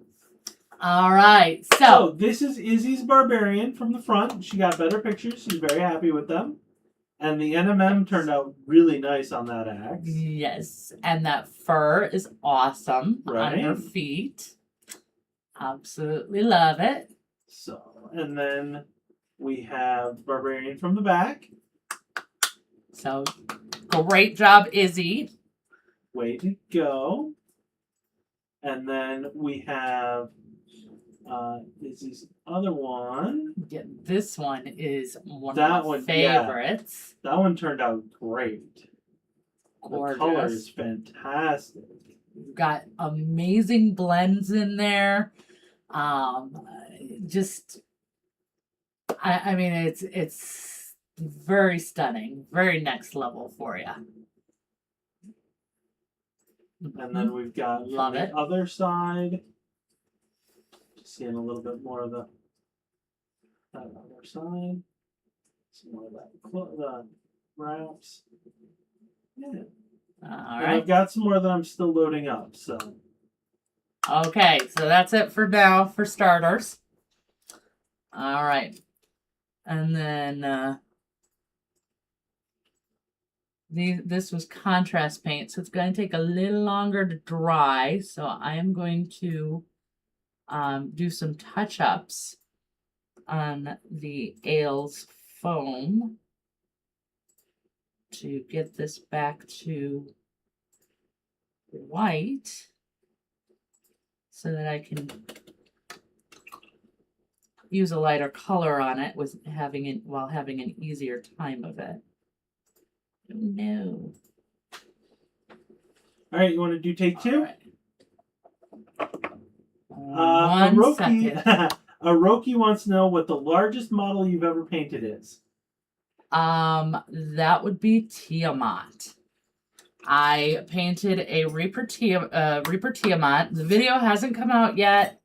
All right. So this is Izzy's Barbarian from the front. She got better pictures. She's very happy with them. And the NMM turned out really nice on that axe. Yes. And that fur is awesome right? on her feet. Absolutely love it. So, and then we have Barbarian from the back. So, great job, Izzy. Way to go. And then we have Izzy's other one. Yeah, this one is one of my favorites. Yeah. That one turned out great. Gorgeous. The color is fantastic. We've got amazing blends in there. I mean, it's very stunning, very next level for you. And then we've got Love it. The other side. Just seeing a little bit more of that other side. Some more of that the wraps. Yeah. All and right. I've got some more that I'm still loading up. So. Okay, so that's it for now for starters. All right, and then this was contrast paint, so it's going to take a little longer to dry. So I am going to do some touch-ups on the Ales foam to get this back to white so that I can use a lighter color on it while having an easier time of it. No. All right, you want to do take two? One second. Aroki wants to know what the largest model you've ever painted is. That would be Tiamat. I painted a Reaper Tiamat. The video hasn't come out yet.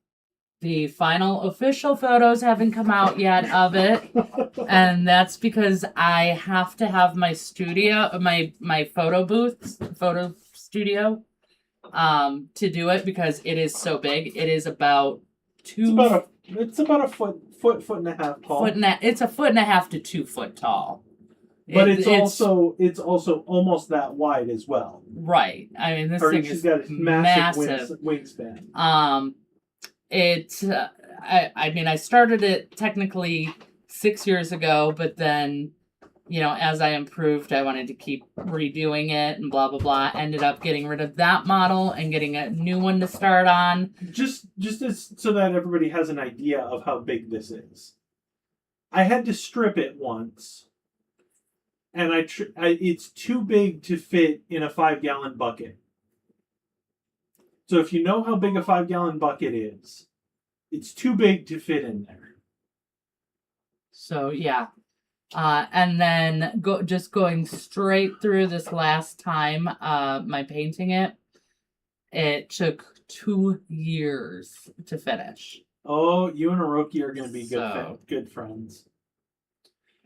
The final official photos haven't come out yet of it. And that's because I have to have my studio, my photo studio, to do it because it is so big. It is about It's about a foot and a half tall. It's a 1.5 to 2 foot tall. But it's also almost that wide as well. Right. I mean, this thing is got a massive wingspan. I mean, I started it technically 6 years ago, but then, as I improved, I wanted to keep redoing it and blah, blah, blah. Ended up getting rid of that model and getting a new one to start on. Just so that everybody has an idea of how big this is. I had to strip it once. And it's too big to fit in a 5-gallon bucket. So if you know how big a 5-gallon bucket is, it's too big to fit in there. So yeah, and then going straight through this last time, my painting it took 2 years to finish. Oh, you and Oroki are going to be good friends.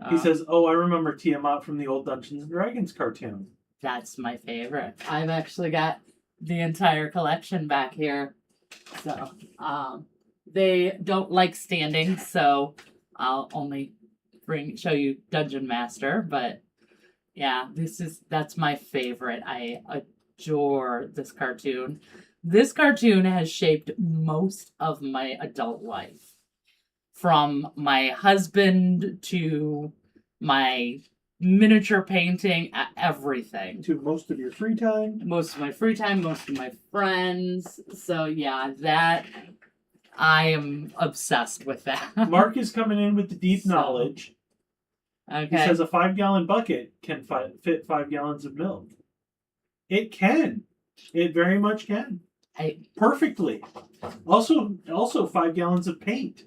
He says, "Oh, I remember Tiamat from the old Dungeons and Dragons cartoon." That's my favorite. I've actually got the entire collection back here. So, they don't like standing, so I'll only show you Dungeon Master. But yeah, that's my favorite. I adore this cartoon. This cartoon has shaped most of my adult life. From my husband to my miniature painting, everything. To most of your free time. Most of my free time, most of my friends. So yeah, that I am obsessed with that. Mark is coming in with the deep knowledge. Okay. He says a 5-gallon bucket can fit 5 gallons of milk. It can. It very much can. Perfectly. Also 5 gallons of paint.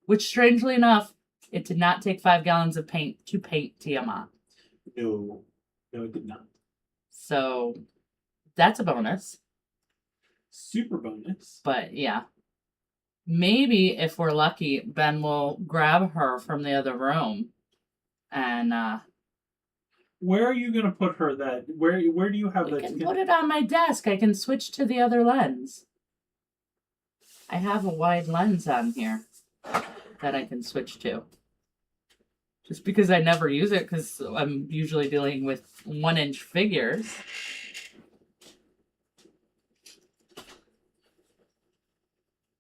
Which, strangely enough, it did not take 5 gallons of paint to paint Tiamat. No, it did not. So, that's a bonus. Super bonus. But, yeah. Maybe, if we're lucky, Ben will grab her from the other room. And, where are you going to put her? Where do you have that? I can put it on my desk. I can switch to the other lens. I have a wide lens on here that I can switch to. Just because I never use it, because I'm usually dealing with 1-inch figures.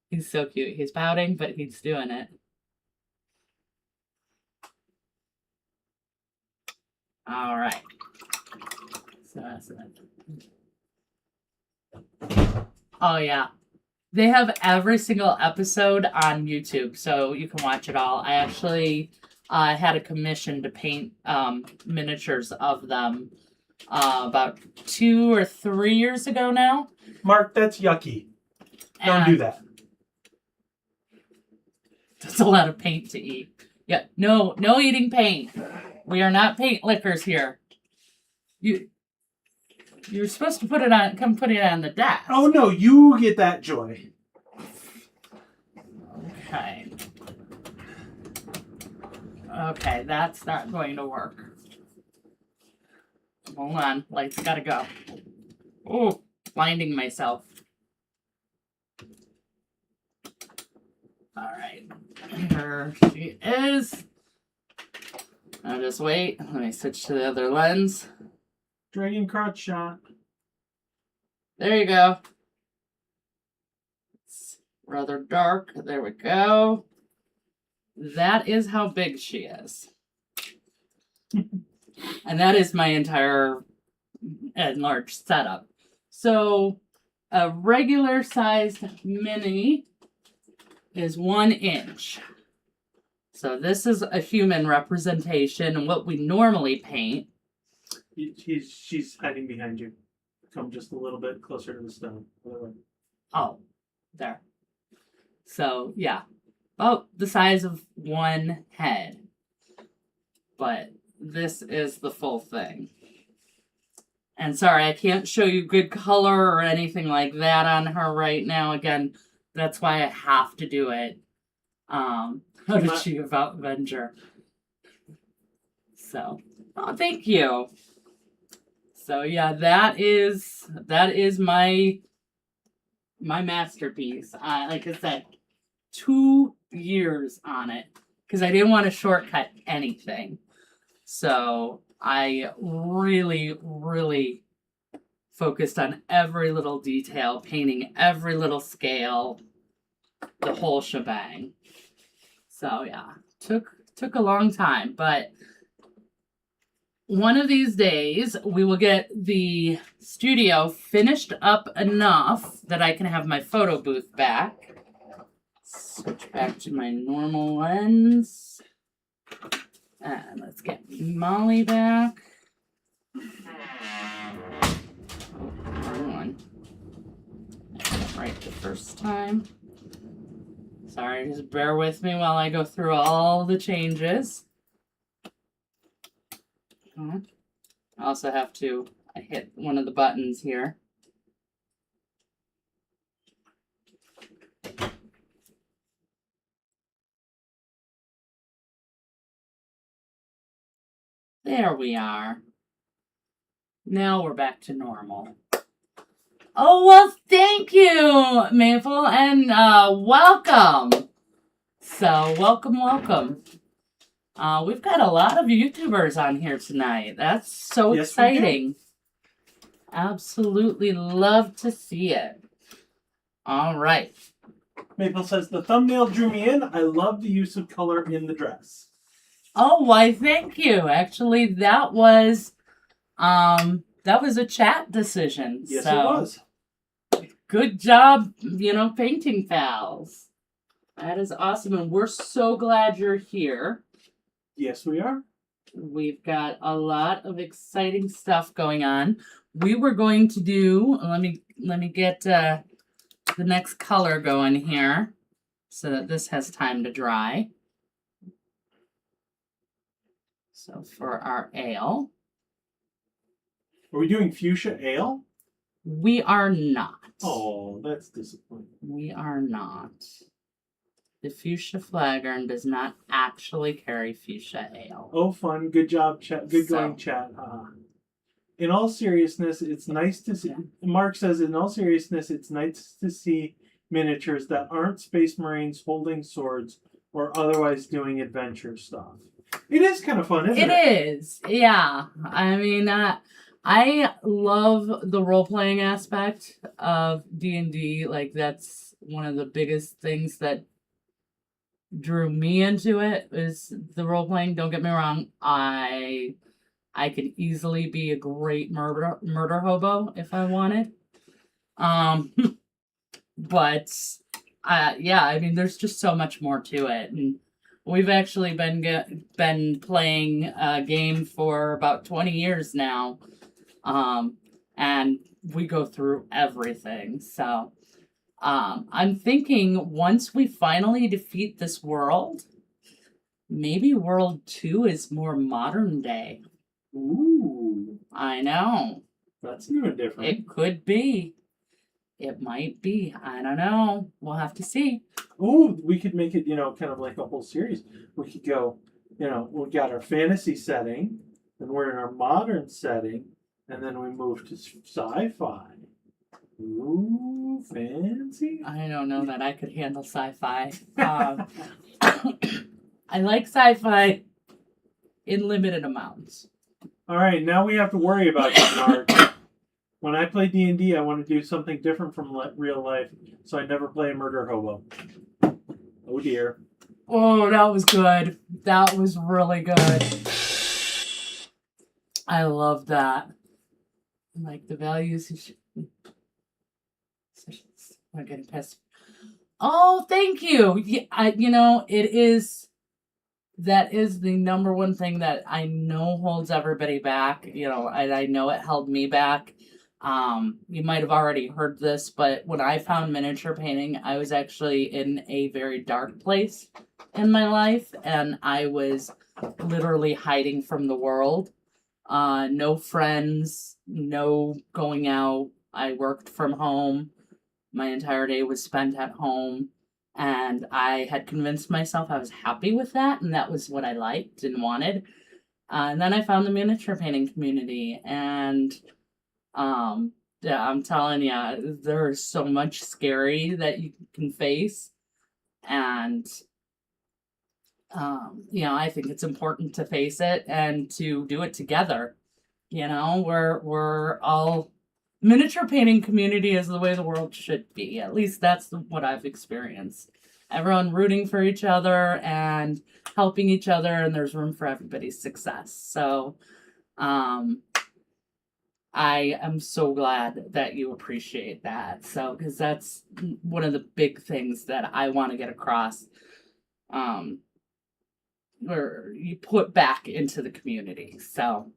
He's so cute. He's pouting, but he's doing it. All right. So that's it. Oh, yeah. They have every single episode on YouTube, so you can watch it all. I actually had a commission to paint miniatures of them about 2 or 3 years ago now. Mark, that's yucky. Don't do that. That's a lot of paint to eat. Yeah, no eating paint. We are not paint lickers here. You're supposed to put it on the desk. Oh no, you get that joy. Okay, that's not going to work. Hold on, lights gotta go. Oh, blinding myself. Alright, here she is. I'll just wait. Let me switch to the other lens. Dragon crotch shot. There you go. It's rather dark. There we go. That is how big she is. And that is my entire enlarged setup. So a regular sized mini is 1 inch. So this is a human representation and what we normally paint. She's hiding behind you. Come just a little bit closer to the stone. Oh, there. So, yeah. About the size of one head. But this is the full thing. And sorry, I can't show you good color or anything like that on her right now. Again, that's why I have to do it. How did she about Avenger? So, oh, thank you. So yeah, that is my masterpiece. Like I said, 2 years on it because I didn't want to shortcut anything. So I really, really focused on every little detail, painting every little scale, the whole shebang. So yeah, took a long time, but one of these days we will get the studio finished up enough that I can have my photo booth back. Switch back to my normal lens. And let's get Molly back. Wrong one. Right the first time. Sorry, just bear with me while I go through all the changes. I also have to hit one of the buttons here. There we are. Now we're back to normal. Oh, well, thank you, Maple, and welcome. So, welcome. We've got a lot of YouTubers on here tonight. That's so exciting. Absolutely love to see it. All right. Maple says, the thumbnail drew me in. I love the use of color in the dress. Oh, why, thank you. Actually, that was a chat decision. Yes, so. It was. Good job, painting pals. That is awesome, and we're so glad you're here. Yes, we are. We've got a lot of exciting stuff going on. We were going to do, let me get the next color going here so that this has time to dry. So for our ale. Are we doing fuchsia ale? We are not. Oh, that's disappointing. We are not. The fuchsia flagon does not actually carry fuchsia ale. Oh, fun. Good job, chat. Good going, chat. In all seriousness, it's nice to see... Yeah. Mark says, in all seriousness, it's nice to see miniatures that aren't Space Marines holding swords or otherwise doing adventure stuff. It is kind of fun, isn't it? It is. Yeah. I mean, I love the role-playing aspect of D&D. Like, that's one of the biggest things that drew me into it is the role-playing. Don't get me wrong. I could easily be a great murder hobo if I wanted. But, yeah, I mean, there's just so much more to it. And we've actually been playing a game for about 20 years now. And we go through everything. So, I'm thinking once we finally defeat this world, maybe World 2 is more modern day. Ooh. I know. That's new and different. It could be. It might be. I don't know. We'll have to see. Ooh, we could make it, kind of like a whole series. We could go, we got our fantasy setting, and we're in our modern setting, and then we move to sci-fi. Ooh, fancy. I don't know that I could handle sci-fi. I like sci-fi in limited amounts. All right, now we have to worry about you, Mark. When I play D&D, I want to do something different from real life, so I never play a murder hobo. Oh, dear. Oh, that was good. That was really good. I love that. Like the values. I'm getting pissed. Oh, thank you. Yeah, it is that is the number one thing that I know holds everybody back, you know, and I know it held me back. You might have already heard this, but when I found miniature painting, I was actually in a very dark place in my life, and I was literally hiding from the world. No friends, no going out. I worked from home. My entire day was spent at home. And I had convinced myself I was happy with that, and that was what I liked and wanted. And then I found the miniature painting community, and yeah, I'm telling you, there's so much scary that you can face, and you know, I think it's important to face it and to do it together. You know, we're all miniature painting community is the way the world should be. At least that's what I've experienced. Everyone rooting for each other and helping each other, and there's room for everybody's success. So, I am so glad that you appreciate that. So, because that's one of the big things that I want to get across. Or you put back into the community. So,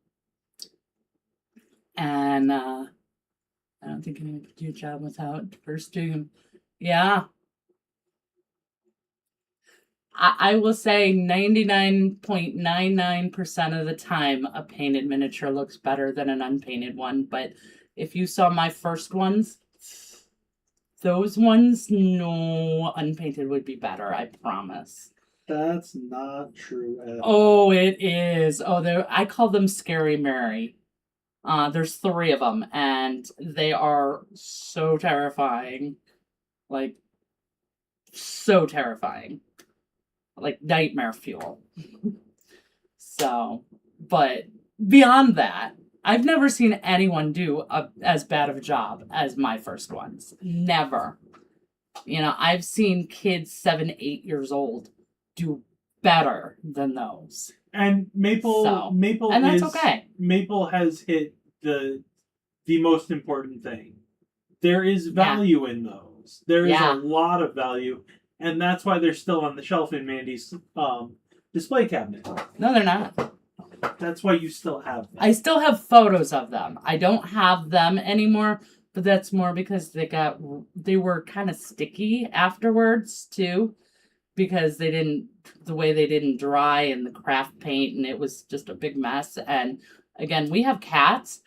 and I don't think anyone could do a job without first doing. Yeah. I will say 99.99% of the time, a painted miniature looks better than an unpainted one. But if you saw my first ones, those ones, no, unpainted would be better. I promise. That's not true at Oh, all. it is. Oh, I call them Scary Mary. There's 3 of them, and they are so terrifying. Like, so terrifying. Like nightmare fuel. So, but beyond that, I've never seen anyone do as bad of a job as my first ones. Never. You know, I've seen kids 7, 8 years old do better than those. And And that's okay. Maple has hit the most important thing. There is value in those. There is a lot of value, and that's why they're still on the shelf in Mandy's display cabinet. No, they're not. That's why you still have them. I still have photos of them. I don't have them anymore, but that's more because they were kind of sticky afterwards too, because the way they didn't dry in the craft paint, and it was just a big mess. And again, we have cats.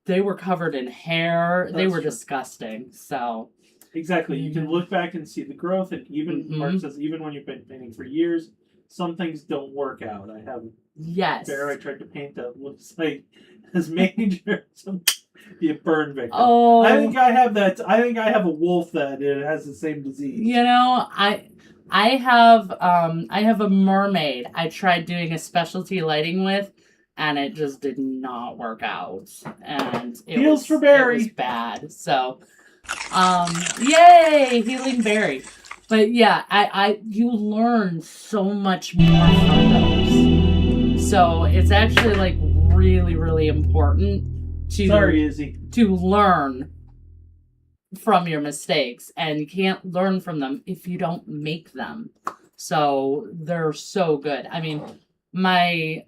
They were covered in hair. They were disgusting. So exactly, you can look back and see the growth, and even Mark says even when you've been painting for years, some things don't work out. I have bear I tried to paint that looks like has major be a burn victim. Oh, I think I have that. I think I have a wolf that has the same disease. You know, I have a mermaid I tried doing a specialty lighting with, and it just did not work out. And it was bad. So yay, healing berry. But yeah, you learn so much more from those. So it's actually like really, really important to learn from your mistakes, and you can't learn from them if you don't make them. So they're so good. I mean, the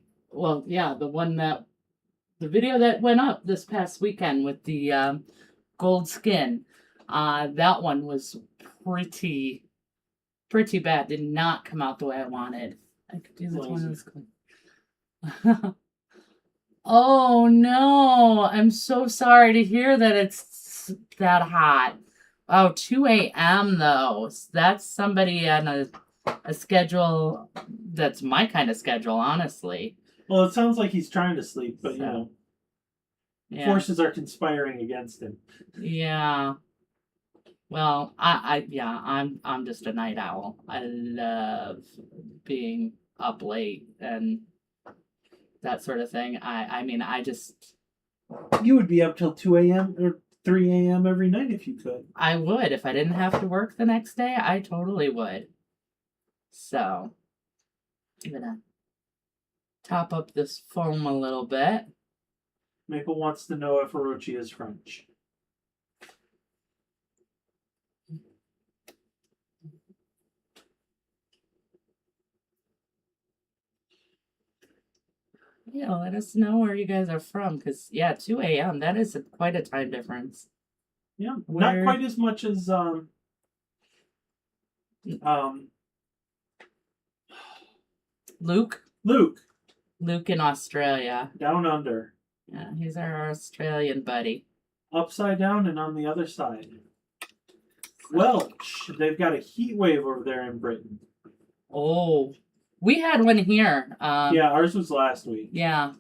video that went up this past weekend with the gold skin, that one was pretty bad. Did not come out the way I wanted. I could do this one. Oh no, I'm so sorry to hear that it's that hot. Oh, 2 a.m. though. That's somebody on a schedule that's my kind of schedule, honestly. Well, it sounds like he's trying to sleep, but forces are conspiring against him. Yeah. Well, I'm just a night owl. I love being up late and that sort of thing. I mean, I just... You would be up till 2 a.m. or 3 a.m. every night if you could. I would. If I didn't have to work the next day, I totally would. So, I'm going to top up this foam a little bit. Maple wants to know if Orochi is French. Yeah, let us know where you guys are from, because, yeah, 2 a.m., that is quite a time difference. Yeah, Where- not quite as much as Luke in Australia. down under, Yeah, he's our Australian buddy. upside down and on the other side. Welch, they've got a heat wave over there in Britain. Oh, we had one here. Yeah, ours was last week. Yeah.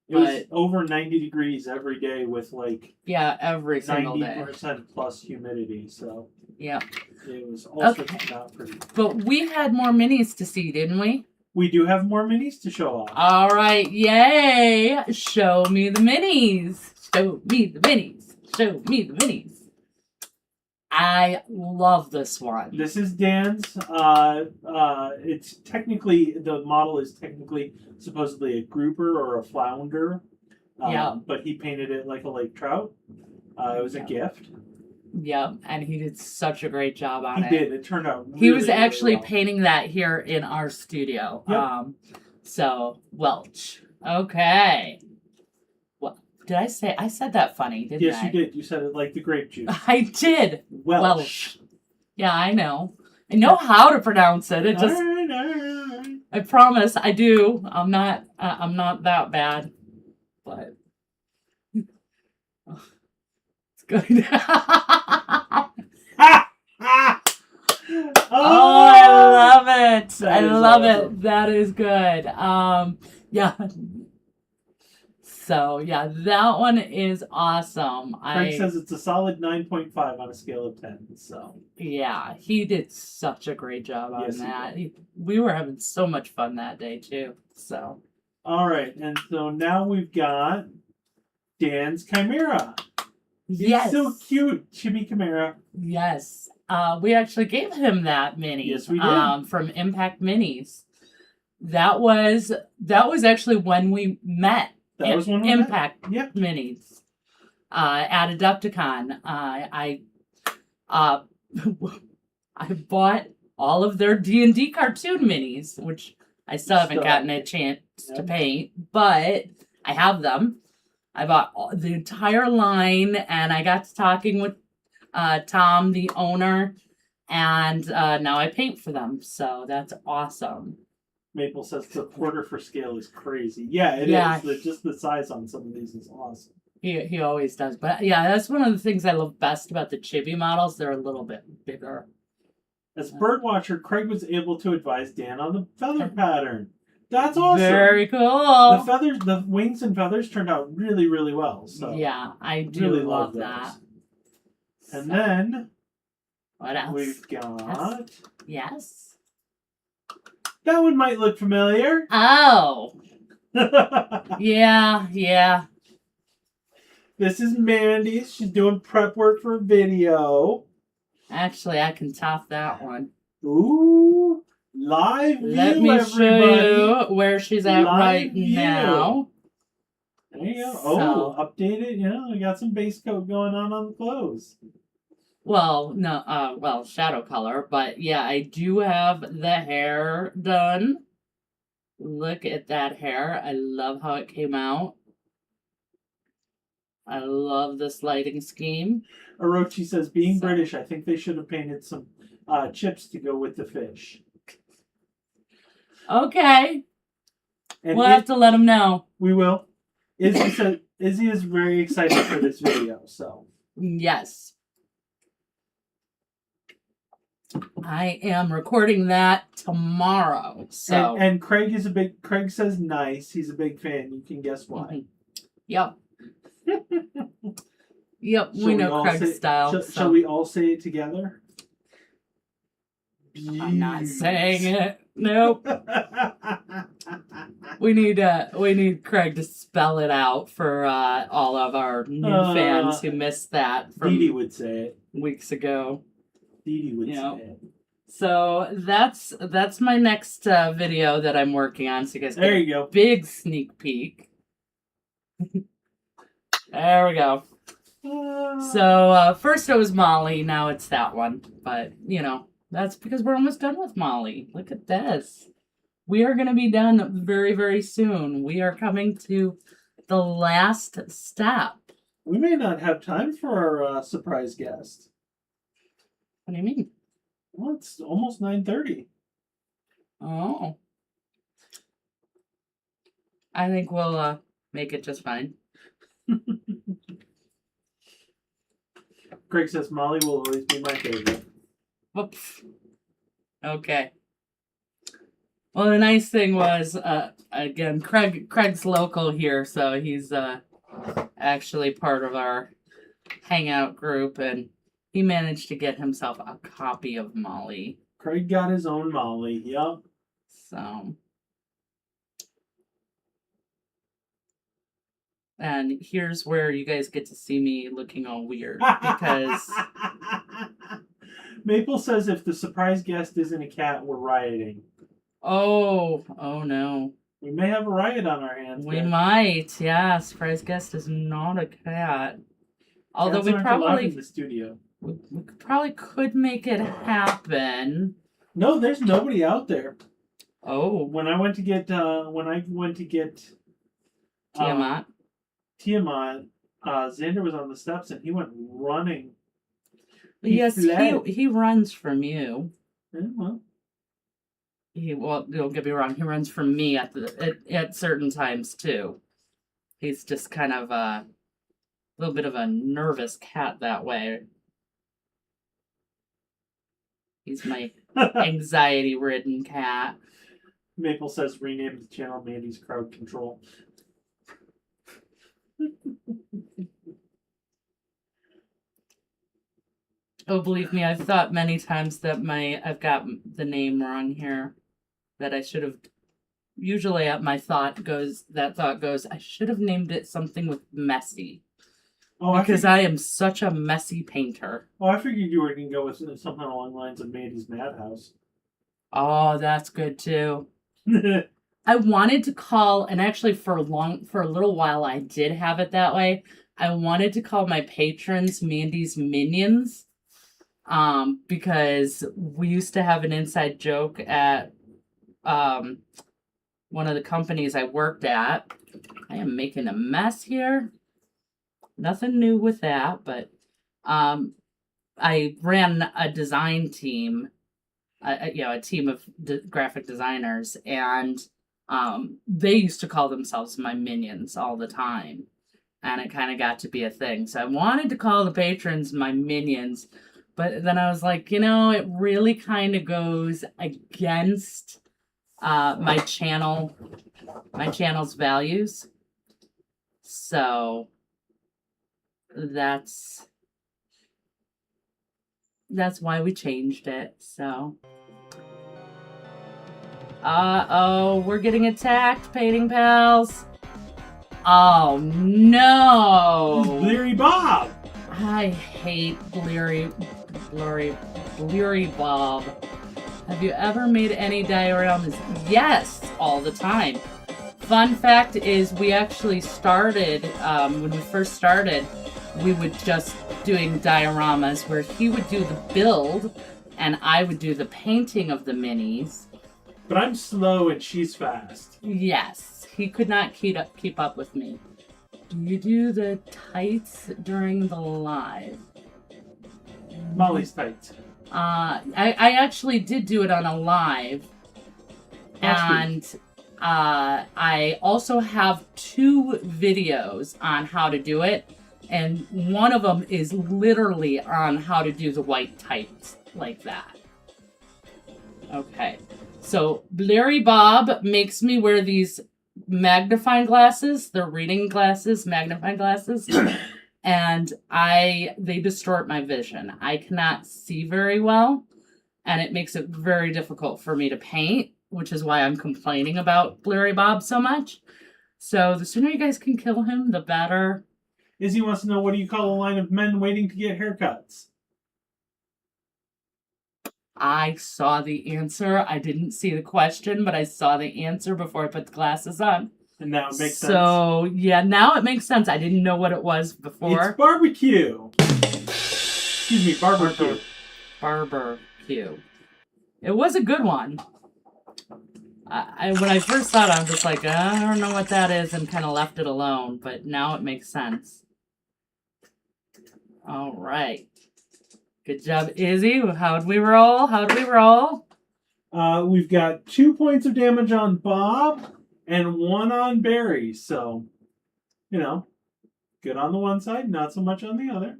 It was over 90 degrees every day with like every single day. 90% plus humidity. So yeah, it was also okay. Not pretty. But we had more minis to see, didn't we? We do have more minis to show off. All right, yay! Show me the minis. Show me the minis. Show me the minis. I love this one. This is Dan's. It's technically, the model is technically supposedly a grouper or a flounder. But he painted it like a lake trout. It was a gift. Yep, and he did such a great job on it. He did. It turned out really, he was actually really well. painting that here in our studio. Yep. So, Welch. Okay. What did I say? I said that funny, didn't I? Yes, you did. You said it like the grape juice. I did. Welch. Yeah, I know. I know how to pronounce it. It just. I promise, I do. I'm not that bad, but it's good. Oh, I love it. I love it. That is good. Yeah. So, yeah, that one is awesome. Frank says it's a solid 9.5 on a scale of 10. So, yeah, he did such a great job on that. We were having so much fun that day, too. So, all right. And so now we've got Dan's Chimera. Yes. He's so cute. Chibi Chimera. Yes. We actually gave him that mini. Yes, we did. From Impact Minis. That was actually when we met. That was when we Impact met. Yep. Minis. At Adepticon. I bought all of their D&D cartoon minis, which I still haven't gotten a chance to paint, but I have them. I bought the entire line, and I got to talking with Tom, the owner, and now I paint for them. So that's awesome. Maple says the quarter for scale is crazy. Yeah, it is. Just the size on some of these is awesome. He always does. But yeah, that's one of the things I love best about the chibi models. They're a little bit bigger. As Birdwatcher, Craig was able to advise Dan on the feather pattern. That's awesome. Very cool. The wings and feathers turned out really, really well. So yeah, I do really love that. And then what else? We've got yes. That one might look familiar. Oh. Yeah. This is Mandy. She's doing prep work for a video. Actually, I can top that one. Ooh. Live view, Let me everybody. show you where she's at right view. now. There you go. Updated. We got some base coat going on the clothes. Well, no, shadow color, but yeah, I do have the hair done. Look at that hair. I love how it came out. I love this lighting scheme. Orochi says, being British, I think they should have painted some chips to go with the fish. Okay. And we'll have to let them know. We will. Izzy said Izzy is very excited for this video, so. Yes. I am recording that tomorrow. So and Craig says nice. He's a big fan. You can guess why. Mm-hmm. Yep. Yep, we know Craig's style. Shall we all say it together? I'm not saying it. Nope. We need Craig to spell it out for all of our new fans who missed that from Dee Dee would say it weeks ago. Dee Dee would say it. So that's my next video that I'm working on. So you guys there you go. Big sneak peek. There we go. So first it was Molly, now it's that one. But that's because we're almost done with Molly. Look at this. we are going to be done very, very soon. We are coming to the last step. We may not have time for our surprise guest. What do you mean? Well, it's almost 9:30. Oh. I think we'll make it just fine. Craig says Molly will always be my favorite. Oops. Okay. Well, the nice thing was, again, Craig's local here, so he's actually part of our hangout group, and he managed to get himself a copy of Molly. Craig got his own Molly, yep. So... And here's where you guys get to see me looking all weird, because... Maple says if the surprise guest isn't a cat, we're rioting. Oh no. We may have a riot on our hands. We might, yeah. Surprise guest is not a cat. Although Cats we aren't allowed probably... in the studio. We probably could make it happen. No, there's nobody out there. Oh. When I went to get Tiamat. Tiamat, Xander was on the steps and he went running. Yes, he runs from you. Yeah, well. Don't get me wrong, he runs from me at certain times too. He's just kind of a little bit of a nervous cat that way. He's my anxiety-ridden cat. Maple says rename the channel Mandy's Crowd Control. Oh, believe me, I've thought many times that I've got the name wrong here. That I should have. Usually, my thought goes, I should have named it something with messy. Oh, because I am such a messy painter. Oh, I figured you were going to go with something along the lines of Mandy's Madhouse. Oh, that's good too. I wanted to call, and actually for a little while I did have it that way. I wanted to call my patrons Mandy's Minions, because we used to have an inside joke at one of the companies I worked at. I am making a mess here. Nothing new with that, but I ran a design team, a team of graphic designers, and they used to call themselves my minions all the time, and it kind of got to be a thing. So I wanted to call the patrons my minions, but then I was like, it really kind of goes against my channel's values. So that's why we changed it. So we're getting attacked, painting pals. Oh no, Bleary Bob. I hate Bleary Bob. Have you ever made any dioramas? Yes, all the time. Fun fact is, we actually started, when we first started, we would just doing dioramas where he would do the build and I would do the painting of the minis. But I'm slow and she's fast. Yes, he could not keep up with me. Do you do the tights during the live? Molly's tights. I actually did do it on a live. And I also have 2 videos on how to do it. And one of them is literally on how to do the white tights like that. Okay. So Bleary Bob makes me wear these magnifying glasses. They're reading glasses, magnifying glasses. And they distort my vision. I cannot see very well. And it makes it very difficult for me to paint, which is why I'm complaining about Bleary Bob so much. So the sooner you guys can kill him, the better. Izzy wants to know, what do you call a line of men waiting to get haircuts? I saw the answer. I didn't see the question, but I saw the answer before I put the glasses on. And now it makes sense. So, yeah, now it makes sense. I didn't know what it was before. It's barbecue. Excuse me, barbecue. Barbecue. It was a good one. When I first saw it, I'm just like, I don't know what that is, and kind of left it alone. But now it makes sense. All right. Good job, Izzy. How'd we roll? We've got 2 points of damage on Bob and 1 on Barry. So, good on the one side, not so much on the other.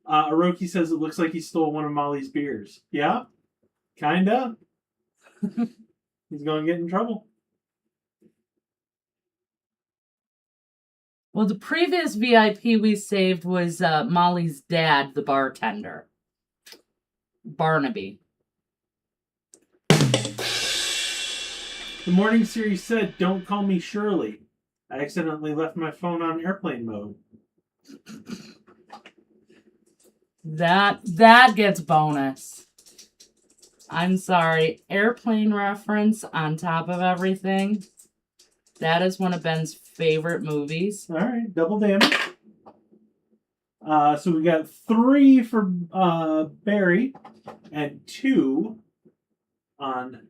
Aroki says it looks like he stole one of Molly's beers. Yeah, kinda. He's going to get in trouble. Well, the previous VIP we saved was Molly's dad, the bartender. Barnaby. The morning series said, "Don't call me Shirley. I accidentally left my phone on airplane mode." That gets bonus. I'm sorry. Airplane reference on top of everything. That is one of Ben's favorite movies. All right, double damage. So we got 3 for Barry and 2 for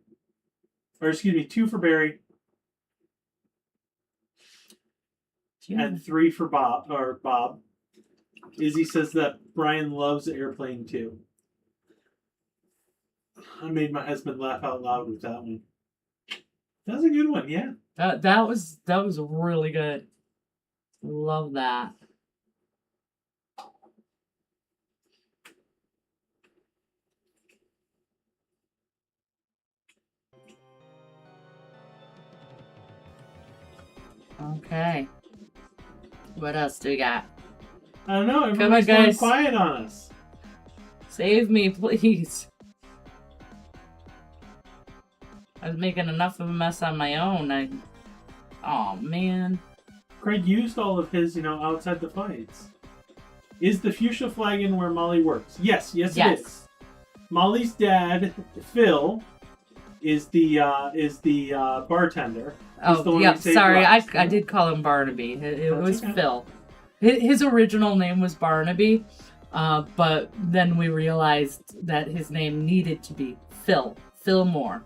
Barry and 3 for Bob. Izzy says that Brian loves Airplane too. I made my husband laugh out loud with that one. That was a good one, yeah. That was really good. Love that. Okay. What else do we got? I don't know. Everybody's going guys. quiet on us. Save me, please. I was making enough of a mess on my own. Oh, man. Craig used all of his, outside the fights. Is the fuchsia flag in where Molly works? Yes, it is. Molly's dad, Phil, is the bartender. Oh, yep. Sorry, I did call him Barnaby. It was okay. Phil. His original name was Barnaby, but then we realized that his name needed to be Phil. Phil Moore.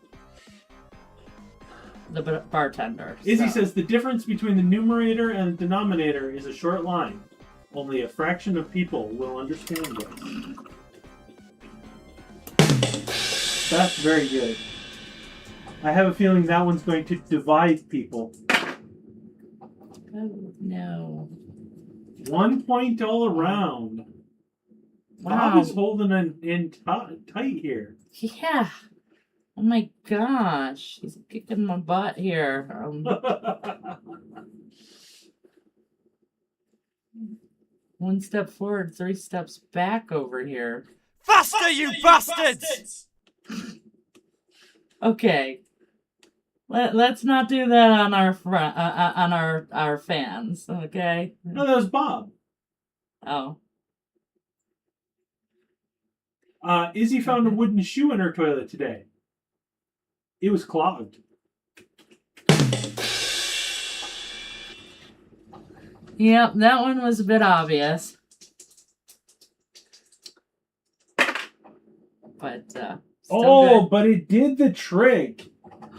The bartender. Izzy says the difference between the numerator and the denominator is a short line. Only a fraction of people will understand this. That's very good. I have a feeling that one's going to divide people. Oh, no. 1 point all around. Wow. Bob is holding in tight here. Yeah. Oh my gosh. He's kicking my butt here. One step forward, 3 steps back over here. Faster, you bastards! Okay. Let's not do that on our fans, okay? No, that was Bob. Oh. Izzy found a wooden shoe in her toilet today. It was clogged. Yep, that one was a bit obvious. But, good. But it did the trick.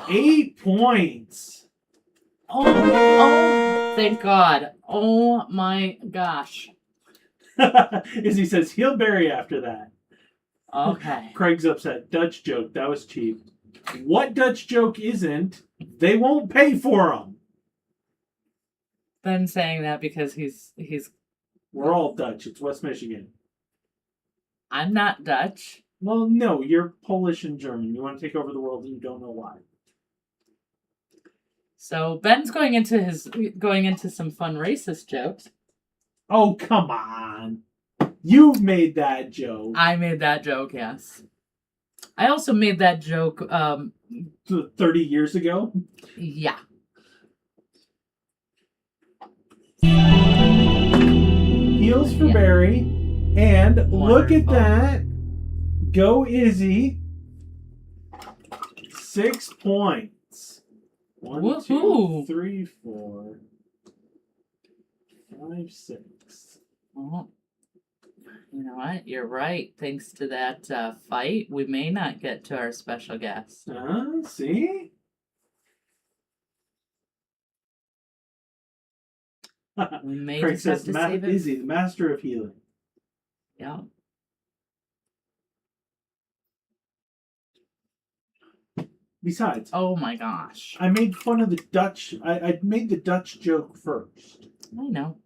8 points. Oh, thank God. Oh my gosh. Izzy says he'll bury after that. Okay. Craig's upset. Dutch joke. That was cheap. What Dutch joke isn't? They won't pay for them. Ben saying that because he's. We're all Dutch. It's West Michigan. I'm not Dutch. Well, no, you're Polish and German. You want to take over the world and you don't know why. So Ben's going into some fun racist jokes. Oh, come on. You've made that joke. I made that joke, yes. I also made that joke 30 years ago? Yeah. Heals for Barry. And Wonderful. Look at that. Go Izzy. 6 points. 1, Woohoo. 2, 3, 4, 5, 6. Oh. You know what? You're right. Thanks to that fight, we may not get to our special guest. See? We may Craig just have says, to save it. Izzy, the master of healing. Yeah. Besides, Oh my gosh. I made fun of the Dutch. I made the Dutch joke first. I know.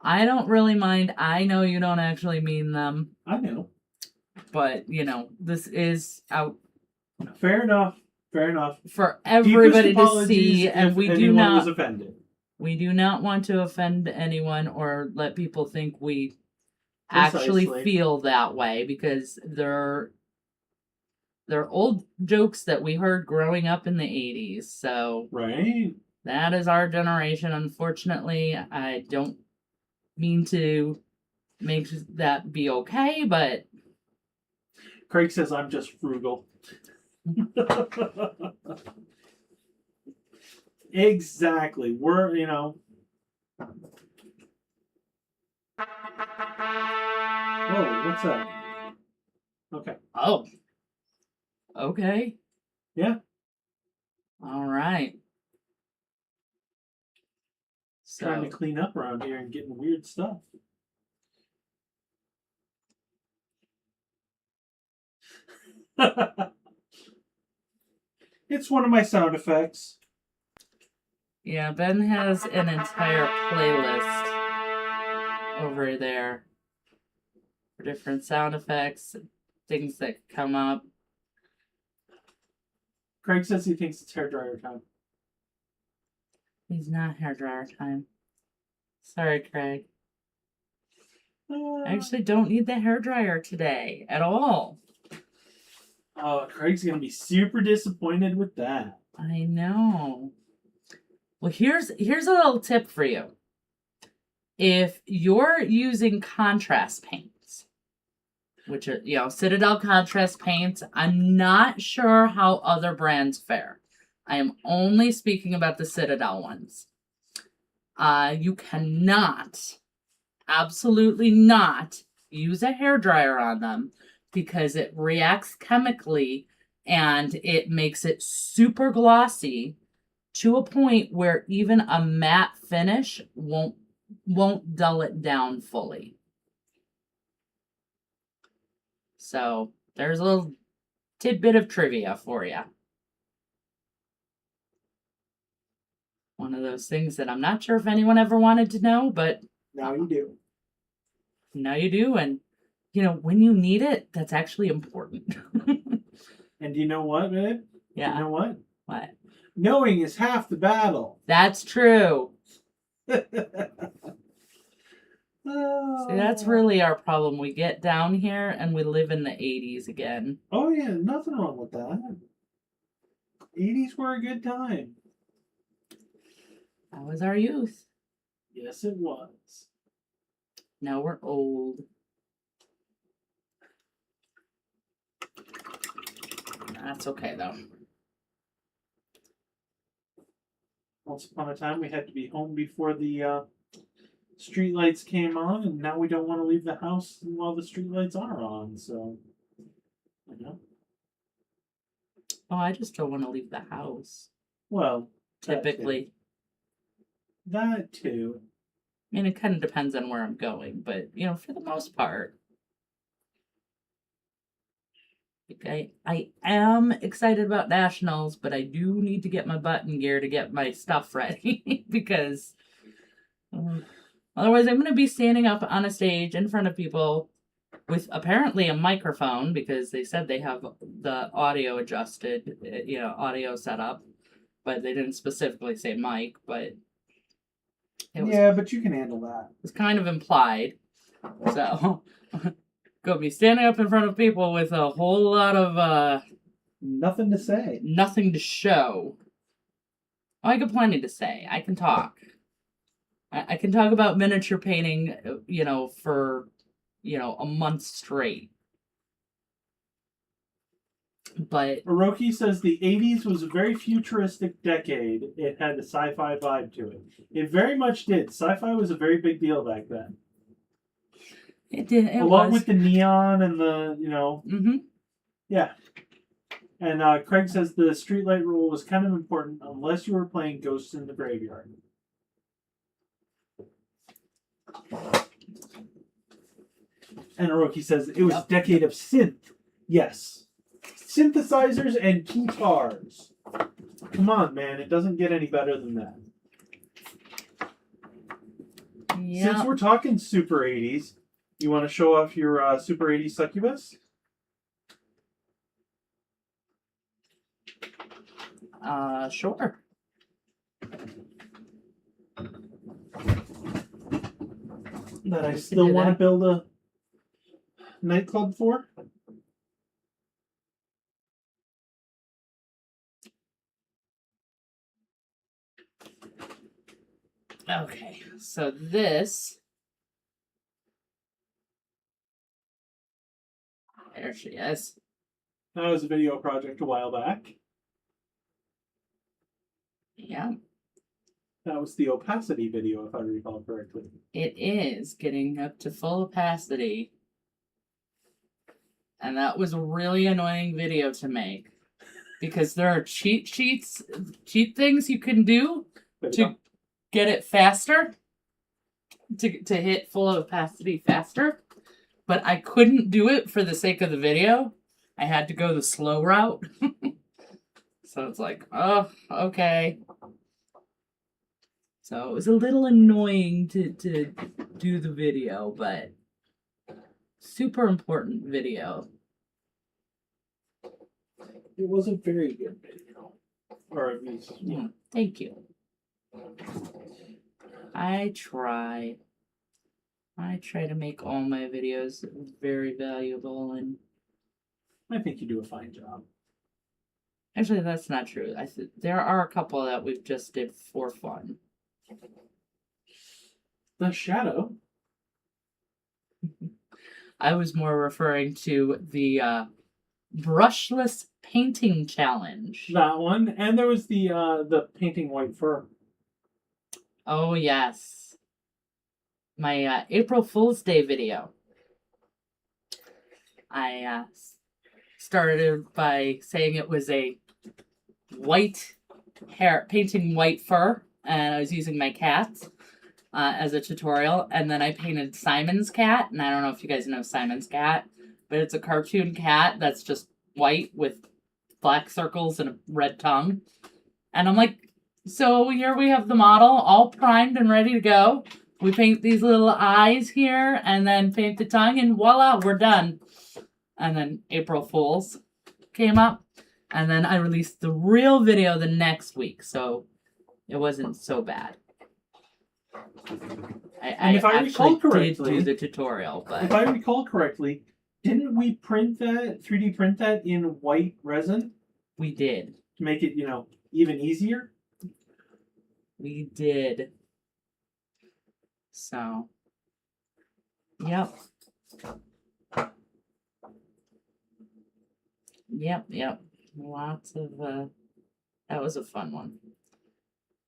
I don't really mind. I know you don't actually mean them. I know. But, this is out. Fair enough. Fair enough. For everybody Deepest to see, and if we do anyone not was offended. We do not want to offend anyone or let people think we actually feel that way, because they're old jokes that we heard growing up in the 80s. So Right. that is our generation. Unfortunately, I don't mean to make that be okay, but Craig says I'm just frugal. Exactly. We're, Whoa, what's that? Okay. oh. Okay. Yeah. All right. Trying to clean up around here and getting weird stuff. It's one of my sound effects. Yeah, Ben has an entire playlist over there for different sound effects, things that come up. Craig says he thinks it's hairdryer time. He's not hairdryer time. Sorry, Craig. I actually don't need the hairdryer today at all. Oh, Craig's gonna be super disappointed with that. I know. Well, here's a little tip for you. If you're using contrast paints, which are, Citadel contrast paints, I'm not sure how other brands fare. I am only speaking about the Citadel ones. You cannot, absolutely not, use a hairdryer on them, because it reacts chemically and it makes it super glossy to a point where even a matte finish won't dull it down fully. So there's a little tidbit of trivia for you. One of those things that I'm not sure if anyone ever wanted to know, but now you do. Now you do, and when you need it, that's actually important. And you know what, babe? Yeah. You know what? What? Knowing is half the battle. That's true. See, that's really our problem. We get down here and we live in the 80s again. Oh, yeah, nothing wrong with that. 80s were a good time. That was our youth. Yes, it was. Now we're old. That's okay, though. Once upon a time, we had to be home before the street lights came on, and now we don't want to leave the house while the street lights are on, so, Oh, I just don't want to leave the house. Well, typically. That too. I mean, it kind of depends on where I'm going, but, for the most part. Okay, I am excited about nationals, but I do need to get my button gear to get my stuff ready, because otherwise I'm going to be standing up on a stage in front of people with apparently a microphone, because they said they have the audio adjusted, audio set up, but they didn't specifically say mic, but but you can handle that. It was kind of implied. So, gonna be standing up in front of people with a whole lot of nothing to say. Nothing to show. Oh, I got plenty to say. I can talk. I can talk about miniature painting, for, a month straight. But Oroki says the 80s was a very futuristic decade. It had a sci-fi vibe to it. It very much did. Sci-fi was a very big deal back then. It did. It Along was. with the neon and the, Mm-hmm. yeah. And Craig says the streetlight rule was kind of important unless you were playing Ghosts in the Graveyard. And Oroki says it was a decade of synth. Yes. Synthesizers and guitars. Come on, man. It doesn't get any better than that. Yeah. Since we're talking Super 80s, you want to show off your Super 80s succubus? Sure. That I still want to build a nightclub for? Okay, so this. There she is. That was a video project a while back. Yeah. That was the opacity video, if I recall correctly. It is getting up to full opacity. And that was a really annoying video to make. Because there are cheat things you can do to get it faster. To hit full opacity faster. But I couldn't do it for the sake of the video. I had to go the slow route. So it's like, oh, okay. So it was a little annoying to do the video, but super important video. It was a very good video. Or at least, Yeah, thank you. I try to make all my videos very valuable, and I think you do a fine job. actually that's not true. There are a couple that we've just did for fun. The Shadow. I was more referring to the brushless painting challenge. That one. And there was the painting white fur. Oh yes. My April Fool's Day video. I started by saying it was a white hair, painting white fur, and I was using my cat as a tutorial, and then I painted Simon's cat, and I don't know if you guys know Simon's cat, but it's a cartoon cat that's just white with black circles and a red tongue. And I'm like, so here we have the model all primed and ready to go. We paint these little eyes here and then paint the tongue, and voila, we're done. And then April Fool's came up, and then I released the real video the next week, so it wasn't so bad. I if I recall correctly, did do the tutorial, but if I recall correctly, didn't we 3D print that in white resin? We did. To make it, even easier? We did. So, yep. Yep. Lots of, that was a fun one.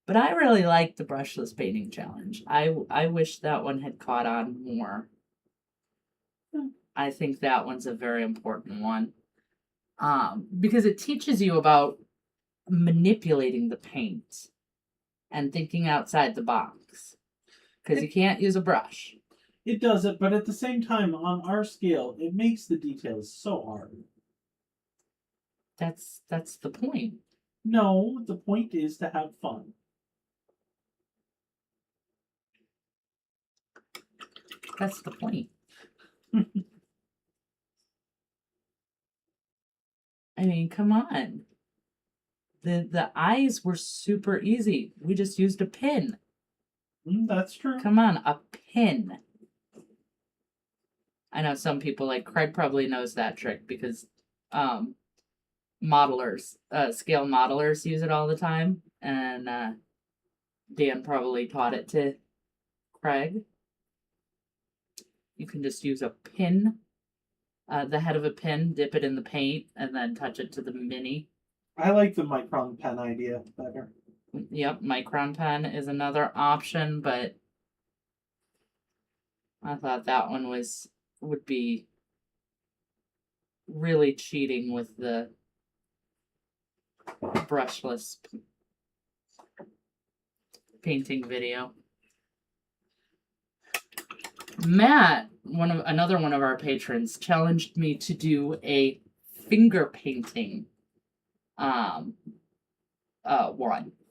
But I really liked the brushless painting challenge. I wish that one had caught on more. I think that one's a very important one. Because it teaches you about manipulating the paint and thinking outside the box. Because you can't use a brush. It does it, but at the same time, on our scale, it makes the details so hard. That's the point. No, the point is to have fun. That's the point. I mean, come on. The eyes were super easy. We just used a pin. That's true. Come on, a pin. I know some people, like Craig probably knows that trick because modelers, scale modelers use it all the time. And Dan probably taught it to Craig. You can just use a pin, the head of a pin, dip it in the paint, and then touch it to the mini. I like the micron pen idea better. Yep, micron pen is another option, but I thought that one was would be really cheating with the brushless painting video. Matt, another one of our patrons, challenged me to do a finger painting one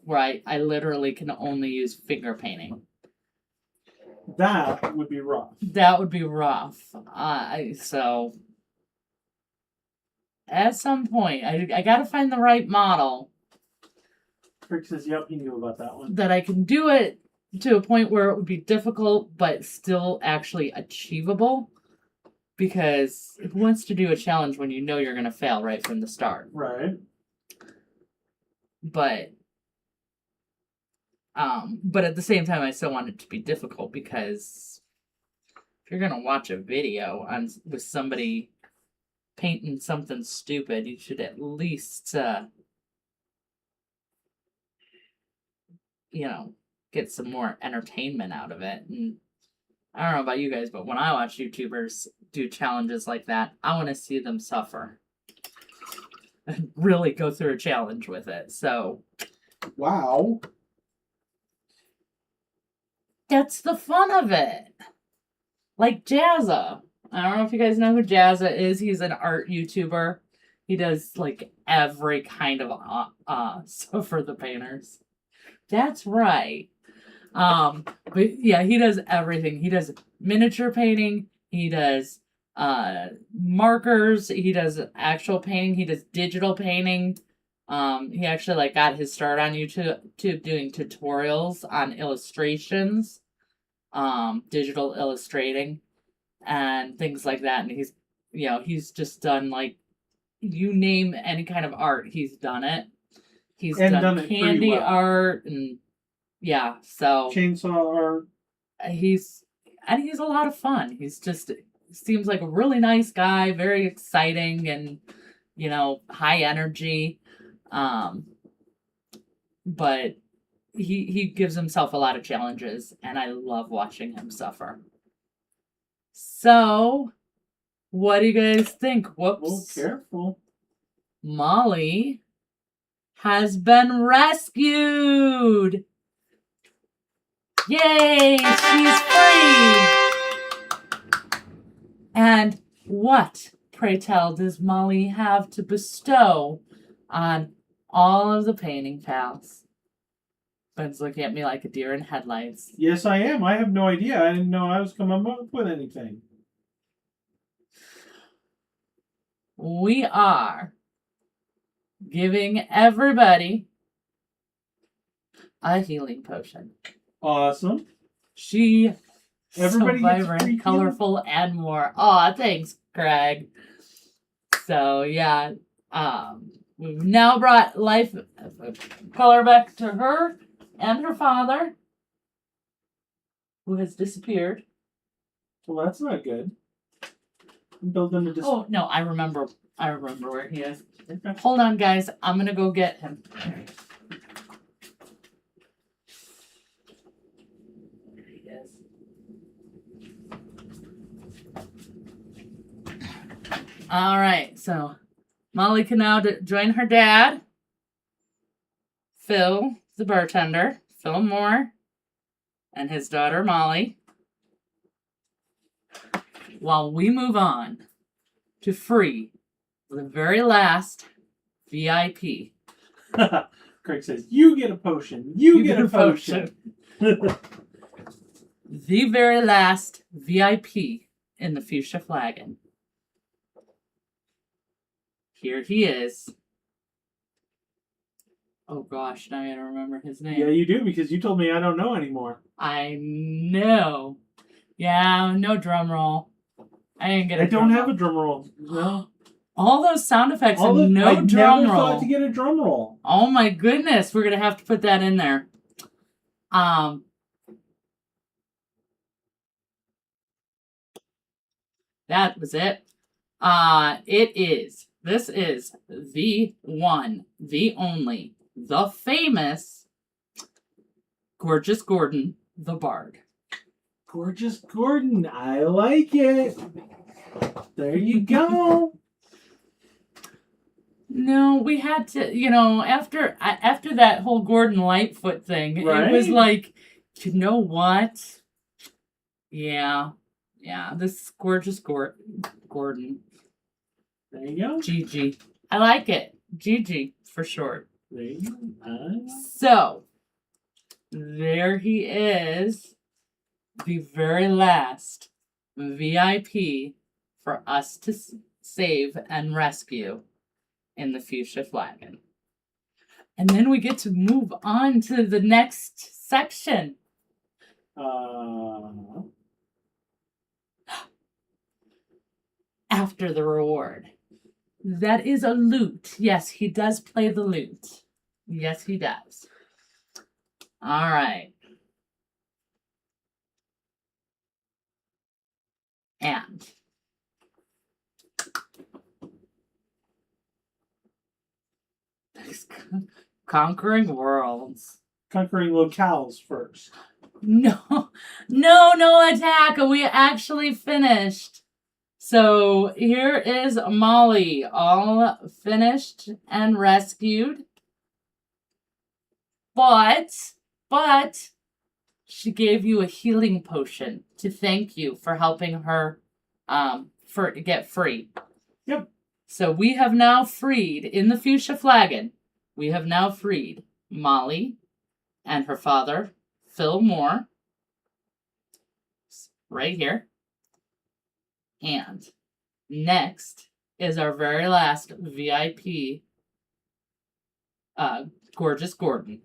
where I literally can only use finger painting. That would be rough. That would be rough. So at some point, I gotta find the right model. Rick says, yep, he knew about that one. That I can do it to a point where it would be difficult, but still actually achievable. Because who wants to do a challenge when you know you're going to fail right from the start? Right. But at the same time, I still want it to be difficult, because if you're going to watch a video with somebody painting something stupid, you should at least, get some more entertainment out of it. And I don't know about you guys, but when I watch YouTubers do challenges like that, I want to see them suffer and really go through a challenge with it. So, wow. That's the fun of it. Like Jazza. I don't know if you guys know who Jazza is. He's an art YouTuber. He does like every kind of stuff for the painters. That's right. But yeah, he does everything. He does miniature painting. He does markers. He does actual painting. He does digital painting. He actually got his start on YouTube doing tutorials on illustrations, digital illustrating, and things like that. And he's just done you name any kind of art, he's done it. He's done candy art and so chainsaw art. He's a lot of fun. Seems like a really nice guy, very exciting and high energy. But he gives himself a lot of challenges, and I love watching him suffer. So, what do you guys think? Whoops. Oh, careful. Molly has been rescued. Yay, she's free. And what, pray tell, does Molly have to bestow on all of the painting pals? Ben's looking at me like a deer in headlights. Yes, I am. I have no idea. I didn't know I was coming up with anything. We are giving everybody a healing potion. Awesome. So Everybody vibrant, colorful, and more. Aw, thanks, Craig. So yeah, we've now brought life color back to her and her father, who has disappeared. Well, that's not good. I'm building a Oh no, I remember where he is. Okay. Hold on, guys. I'm gonna go get him. There he is. All right, so Molly can now join her dad, Phil, the bartender, Phil Moore, and his daughter Molly, while we move on to free the very last VIP. Craig says, you get a potion. You get a potion. The very last VIP in the fuchsia flagon. Here he is. Oh gosh, now I gotta remember his name. Yeah, you do, because you told me I don't know anymore. I know. Yeah, no drum roll. I didn't get a drum roll. I don't have a drum roll. No. All those sound effects and no drum roll. I never thought to get a drum roll. Oh my goodness, we're gonna have to put that in there. That was it. This is the one, the only, the famous Gorgeous Gordon, the Bard. Gorgeous Gordon, I like it. There you go. No, we had to, after that whole Gordon Lightfoot thing, It was like, you know what? Yeah, this gorgeous Gordon. There you go. Gigi. I like it. Gigi, for short. There you go. So, there he is. The very last VIP for us to save and rescue in the fuchsia flagon. And then we get to move on to the next section. After the reward. That is a lute. Yes, he does play the lute. Yes, he does. All right. And conquering worlds. Conquering locales first. No attack. We actually finished. So here is Molly, all finished and rescued. But she gave you a healing potion to thank you for helping her get free. Yep. So we have now freed, in the fuchsia flagon, we have now freed Molly and her father, Phil Moore, right here. And next is our very last VIP, gorgeous Gordon.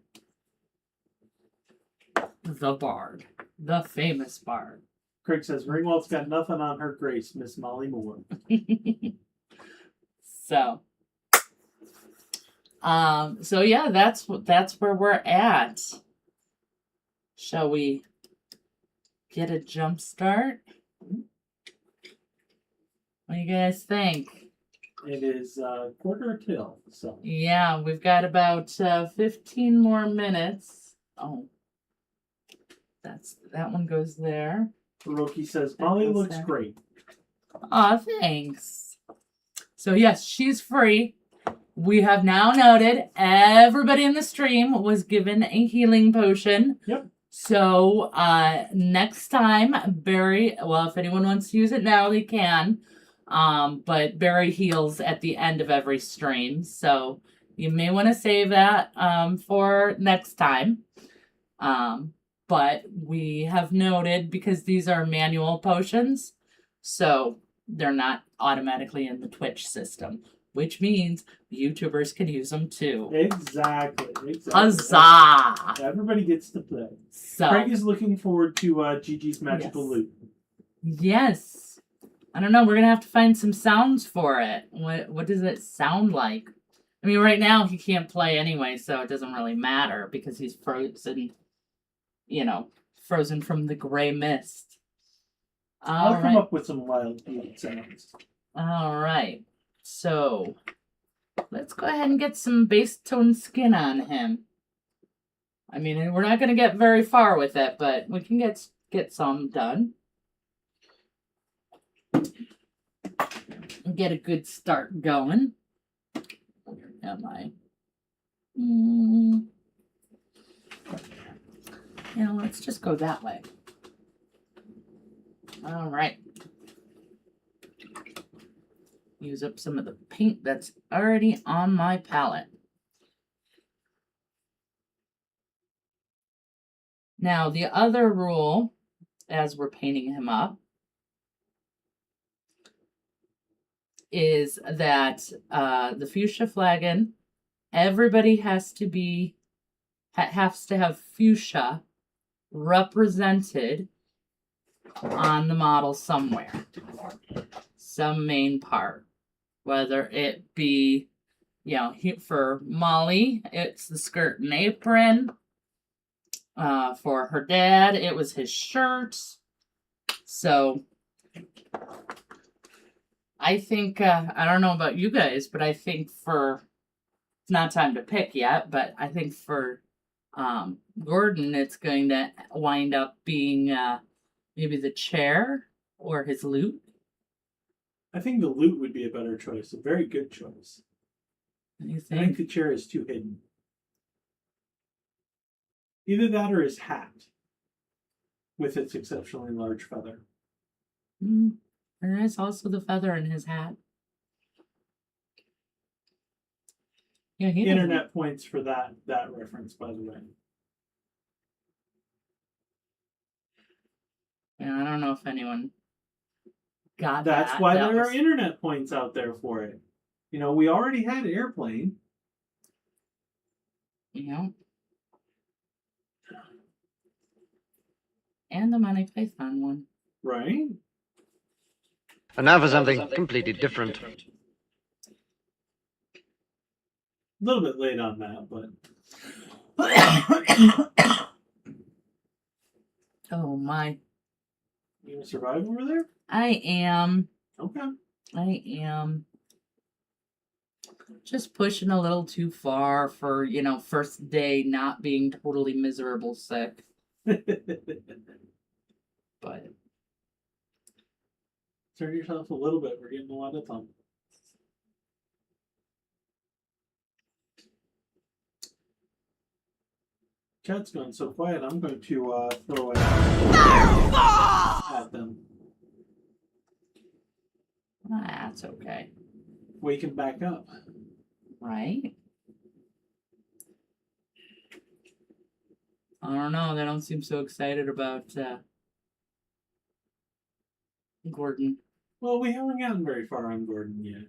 The Bard. The famous Bard. Craig says, Ringwald's got nothing on her grace, Miss Molly Moore. So yeah, that's where we're at. Shall we get a jump start? What do you guys think? It is quarter till, so. Yeah, we've got about 15 more minutes. Oh, that one goes there. Hiroki says, Molly looks great. Aw, thanks. So yes, she's free. We have now noted everybody in the stream was given a healing potion. Yep. So next time, Barry, well, if anyone wants to use it now, they can. But Barry heals at the end of every stream. So you may want to save that for next time. But we have noted, because these are manual potions, so they're not automatically in the Twitch system, which means YouTubers can use them too. Exactly. Huzzah! Everybody gets to play. So, Craig is looking forward to Gigi's magical loot. Yes. I don't know. We're going to have to find some sounds for it. What does it sound like? I mean, right now he can't play anyway, so it doesn't really matter because he's frozen. Frozen from the gray mist. I'll come up with some wild sounds. All right. So, let's go ahead and get some base tone skin on him. I mean, we're not going to get very far with it, but we can get some done. Get a good start going. Where am I? Let's just go that way. All right. Use up some of the paint that's already on my palette. Now, the other rule, as we're painting him up, is that the fuchsia flagon, everybody has to have fuchsia represented on the model somewhere. Some main part. Whether it be, for Molly, it's the skirt and apron. For her dad, it was his shirt. So, I think, I don't know about you guys, but I think it's not time to pick yet, but I think for Gordon, it's going to wind up being maybe the chair or his lute. I think the loot would be a better choice. A very good choice. You I think think? the chair is too hidden. Either that or his hat with its exceptionally large feather. There is also the feather in his hat. Yeah, he doesn't- Internet points for that reference, by the way. Yeah, I don't know if anyone got That's that. why That there was- are internet points out there for it. You know, we already had airplane. You know? And the Monty Python one. Right? And now for something completely different. A little bit late on that, but Oh my. you gonna survive over there? I am. Okay. I am. Just pushing a little too far for, first day not being totally miserable sick. But Turn yourself a little bit. We're getting a lot of thumb. Chat's going so quiet, I'm going to throw it at them. that's okay. Wake him back up. Right? I don't know. They don't seem so excited about Gordon. Well, we haven't gotten very far on Gordon yet.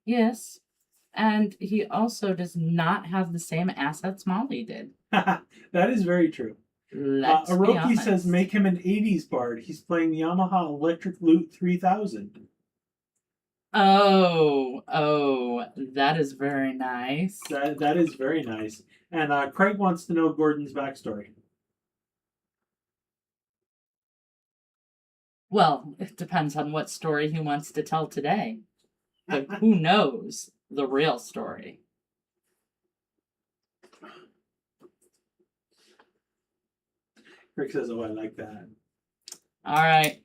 Yes. And he also does not have the same assets Molly did. That is very true. Let's be Aroki honest. says make him an 80s bard. He's playing Yamaha Electric Lute 3000. Oh, that is very nice. That is very nice. And Craig wants to know Gordon's backstory. Well, it depends on what story he wants to tell today. But who knows the real story? Craig says, oh, I like that. All right.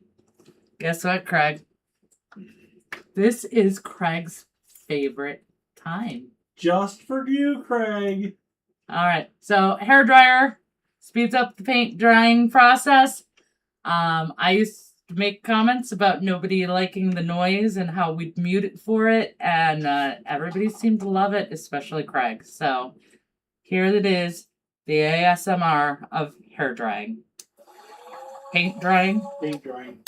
Guess what, Craig? This is Craig's favorite time. Just for you, Craig. All right. So, hairdryer speeds up the paint drying process. I used to make comments about nobody liking the noise and how we'd mute it for it, and everybody seemed to love it, especially Craig. So, here it is, the ASMR of hair drying. Paint drying. Paint drying.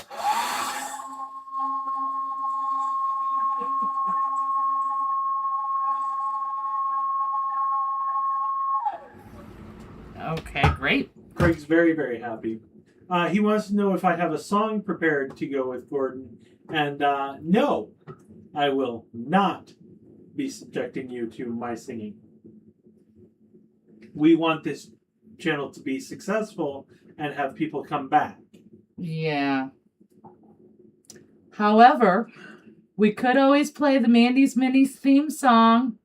Okay, great. Craig's very, very happy. He wants to know if I have a song prepared to go with Gordon. And no, I will not be subjecting you to my singing. We want this channel to be successful and have people come back. Yeah. However, we could always play the Mandy's Minis theme song.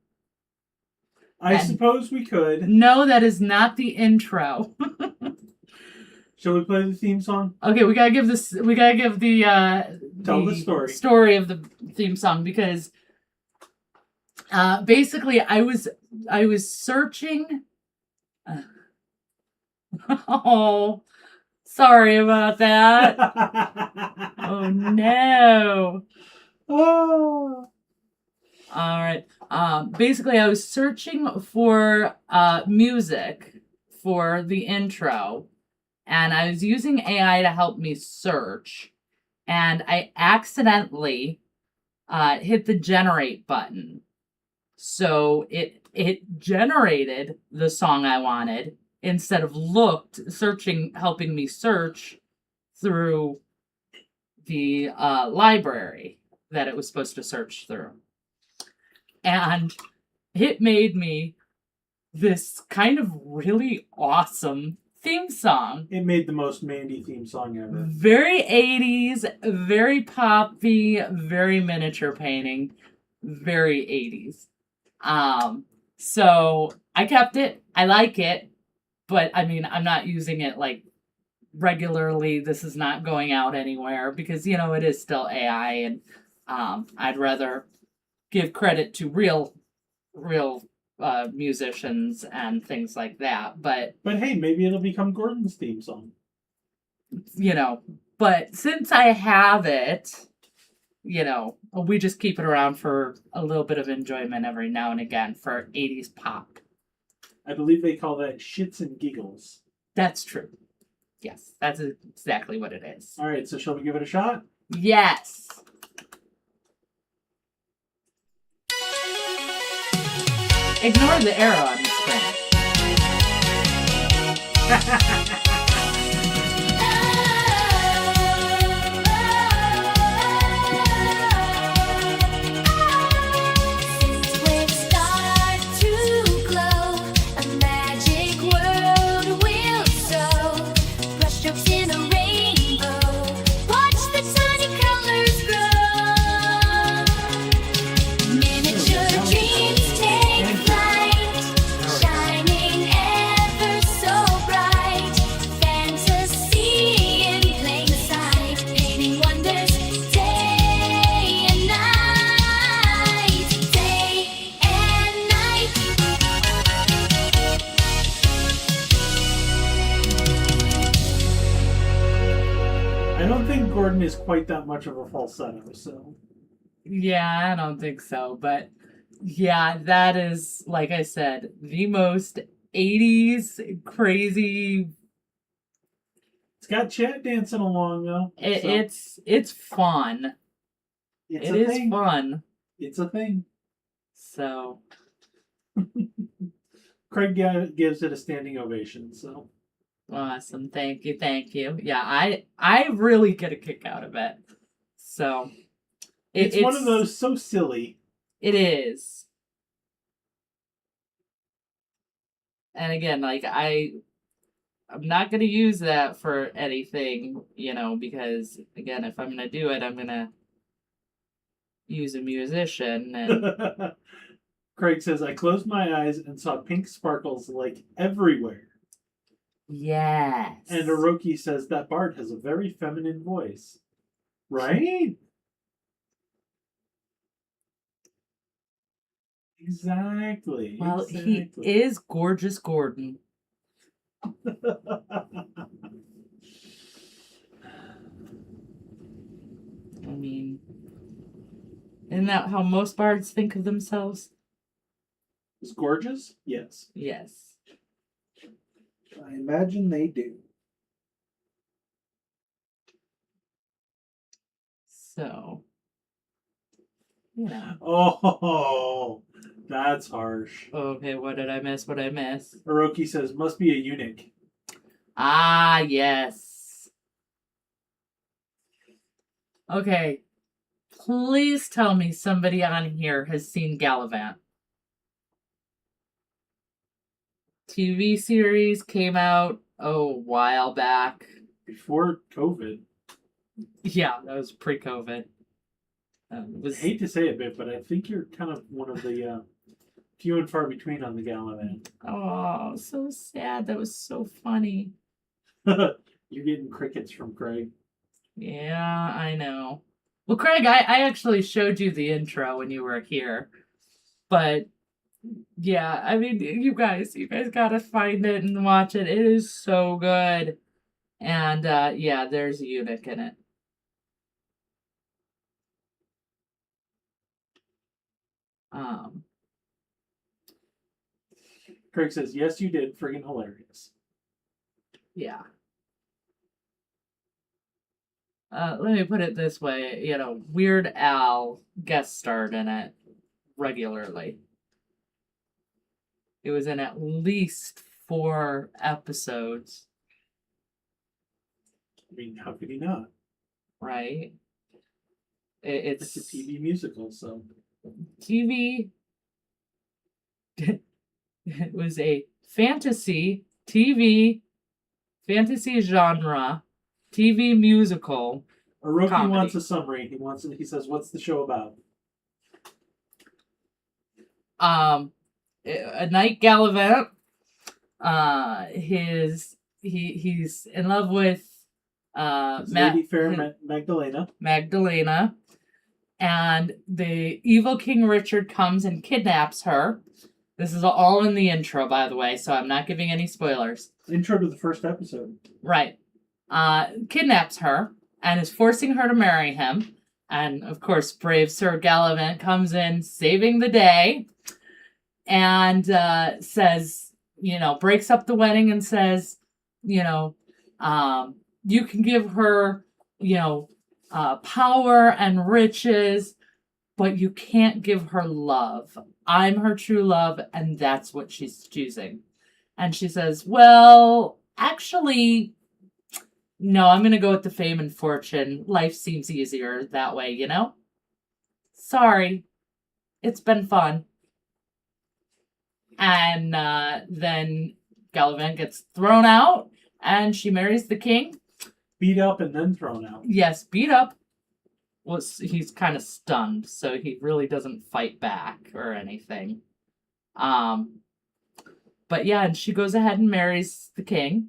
I And- suppose we could. No, that is not the intro. Shall we play the theme song? Okay, we gotta give the Tell the story. story of the theme song, because basically I was searching. Oh, sorry about that. Oh no. Oh. All right. Basically, I was searching for music for the intro, and I was using AI to help me search, and I accidentally hit the generate button. So it generated the song I wanted instead of helping me search through the library that it was supposed to search through. And it made me this kind of really awesome theme song. It made the most Mandy theme song ever. Very 80s, very poppy, very miniature painting, very 80s. So I kept it. I like it, but I mean, I'm not using it like regularly. This is not going out anywhere because, you know, it is still AI, and I'd rather give credit to real musicians and things like that. But hey, maybe it'll become Gordon's theme song. you know, but since I have it, you know, we just keep it around for a little bit of enjoyment every now and again for 80s pop. I believe they call that shits and giggles. That's true. Yes, that's exactly what it is. All right, so shall we give it a shot? Yes. Ignore the arrow on the screen. Gordon is quite that much of a falsetto, so. Yeah, I don't think so, but yeah, that is, like I said, the most 80s crazy. It's got Chad dancing along though. It's fun. It is fun. It's a thing. So Craig gives it a standing ovation, so. Awesome. Thank you. Yeah, I really get a kick out of it. So it's one of those so silly. It is. And again, like I'm not going to use that for anything, you know, because again, if I'm going to do it, I'm going to use a musician. And Craig says, I closed my eyes and saw pink sparkles like everywhere. Yes. And Hiroki says that Bart has a very feminine voice. Right? Exactly. Well, he is gorgeous Gordon. I mean, isn't that how most bards think of themselves? Is gorgeous? Yes. Yes. I imagine they do. So, yeah. Oh, that's harsh. Okay, what did I miss? Hiroki says, must be a eunuch. Ah, yes. Okay. Please tell me somebody on here has seen Gallivant. TV series came out a while back. Before COVID. Yeah, that was pre-COVID. I hate to say it, but I think you're kind of one of the few and far between on the Gallivant. Oh, so sad. That was so funny. You're getting crickets from Craig. Yeah, I know. Well, Craig, I actually showed you the intro when you were here. But, yeah, I mean, you guys gotta find it and watch it. It is so good. And, yeah, there's a eunuch in it. Craig says, yes, you did. Friggin' hilarious. Yeah. Let me put it this way. You know, Weird Al guest starred in it regularly. It was in at least 4 episodes. I mean, how could he not? Right? It's a TV musical, so. TV. It was a fantasy TV, fantasy genre, TV musical. Hiroki wants a summary. He says, what's the show about? A knight Gallivant. he's in love with Lady Fair Magdalena, and the evil King Richard comes and kidnaps her. This is all in the intro, by the way, so I'm not giving any spoilers. Intro to the first episode. Right. Kidnaps her and is forcing her to marry him. And, of course, brave Sir Gallivant comes in, saving the day, and says, breaks up the wedding and says, you can give her, power and riches, but you can't give her love. I'm her true love, and that's what she's choosing. And she says, well, actually, no, I'm going to go with the fame and fortune. Life seems easier that way, Sorry. It's been fun. And then Gallivant gets thrown out, and she marries the king. Beat up and then thrown out. Yes, beat up. Well, he's kind of stunned, so he really doesn't fight back or anything. But yeah, and she goes ahead and marries the king.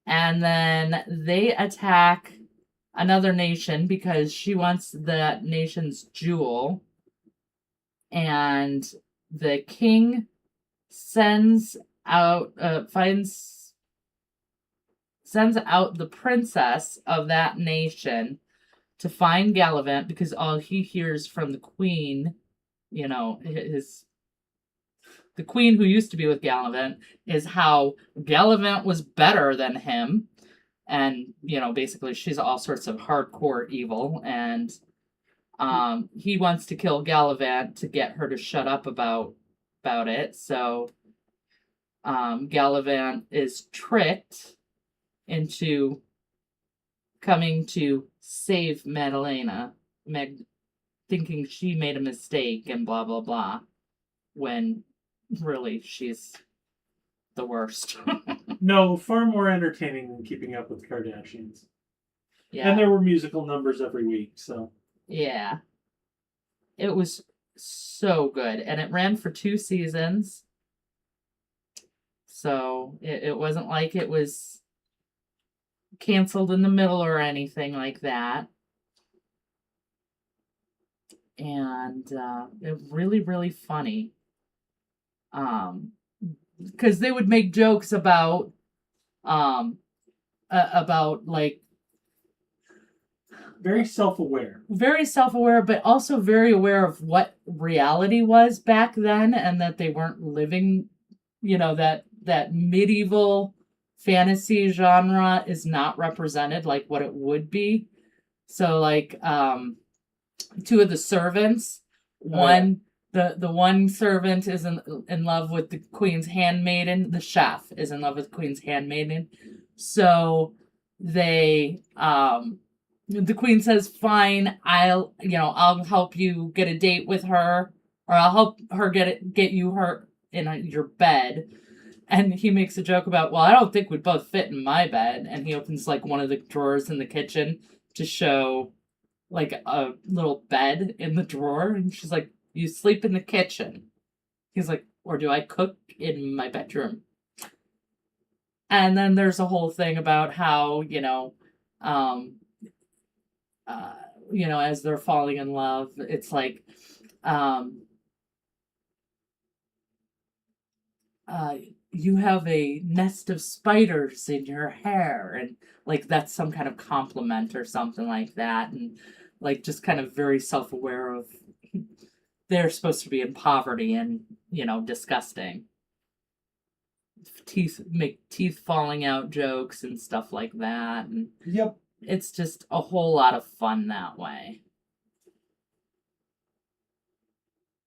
And then they attack another nation because she wants that nation's jewel. And the king sends out the princess of that nation to find Gallivant, because all he hears from the queen, the queen who used to be with Gallivant, is how Gallivant was better than him. And, basically she's all sorts of hardcore evil. And he wants to kill Gallivant to get her to shut up about it. So Gallivant is tricked into coming to save Madalena, thinking she made a mistake and blah, blah, blah, when really she's the worst. No, far more entertaining than Keeping Up with the Kardashians. Yeah. And there were musical numbers every week, so. Yeah. It was so good. And it ran for 2 seasons. So it wasn't like it was canceled in the middle or anything like that. And it really, really funny. Because they would make jokes about like very self-aware, but also very aware of what reality was back then, and that they weren't living, that medieval fantasy genre is not represented like what it would be. So like 2 of the servants, the one servant is in love with the queen's handmaiden. The chef is in love with the queen's handmaiden. So they the queen says, fine, I'll help you get a date with her, or I'll help her get you her in your bed. And he makes a joke about, well, I don't think we'd both fit in my bed. And he opens like one of the drawers in the kitchen to show like a little bed in the drawer. And she's like, you sleep in the kitchen. He's like, or do I cook in my bedroom? And then there's a whole thing about how, as they're falling in love, it's like, you have a nest of spiders in your hair, and like that's some kind of compliment or something like that, and like just kind of very self-aware of they're supposed to be in poverty and disgusting. Teeth falling out jokes and stuff like that, and yep, it's just a whole lot of fun that way.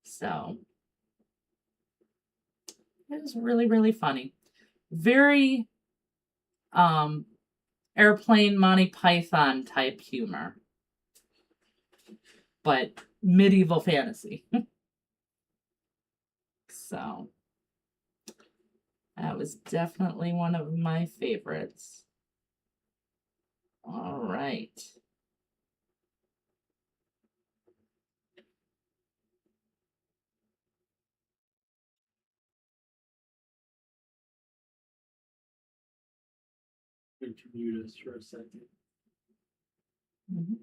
So it was really, really funny. Very Airplane Monty Python type humor. But medieval fantasy. So that was definitely one of my favorites. All right. going to mute us for a second. Mhm.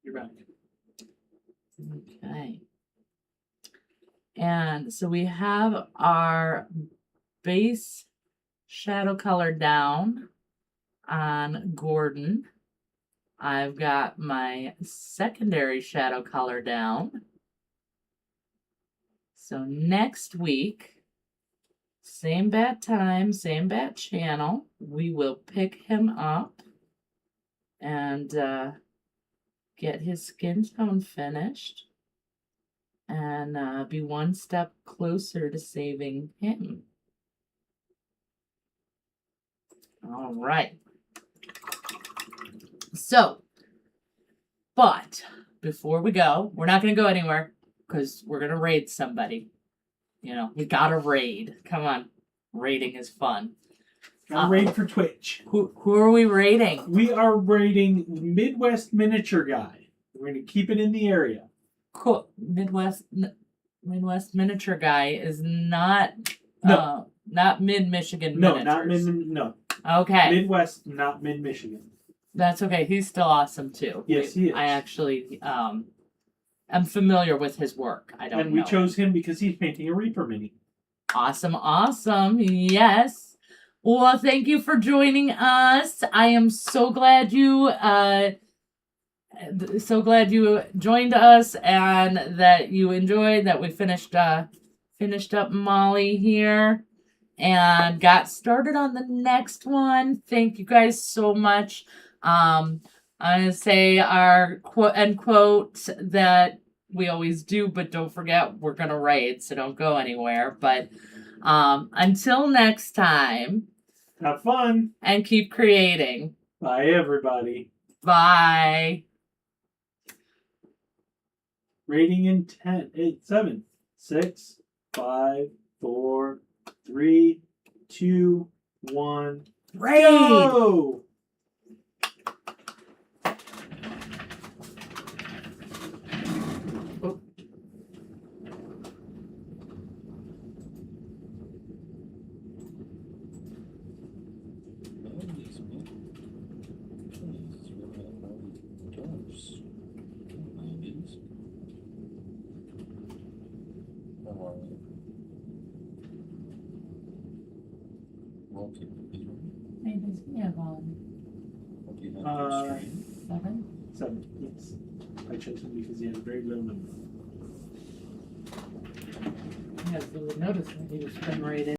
You're back. Okay. And so we have our base shadow color down on Gordon. I've got my secondary shadow color down. So next week, same bat time, same bat channel, we will pick him up and get his skin tone finished and be one step closer to saving him. All right. So, but before we go, we're not going to go anywhere because we're going to raid somebody. You know, we got to raid. Come on. Raiding is fun. Got raid for Twitch. Who are we raiding? We are raiding Midwest Miniature Guy. We're going to keep it in the area. Cool. Midwest Miniature Guy is not not Mid-Michigan No, not miniatures. no. Okay. Midwest, not Mid-Michigan. That's okay. He's still awesome too. Yes, he is. I actually am familiar with his work. I don't know. And we chose him because he's painting a Reaper Mini. Awesome. Yes. Well, thank you for joining us. I am so glad you joined us and that you enjoyed that we finished up Molly here and got started on the next one. Thank you guys so much. I'm going to say our end quote that we always do, but don't forget we're going to raid, so don't go anywhere. But until next time, have fun and keep creating. Bye, everybody. Bye. Rating in 10, 8, 7, 6, 5, 4, 3, 2, 1. Raid! Go! Hey, does he have 7? 7, yes. I chose him because he has a very low number. Yes, you'll notice that he was been rated.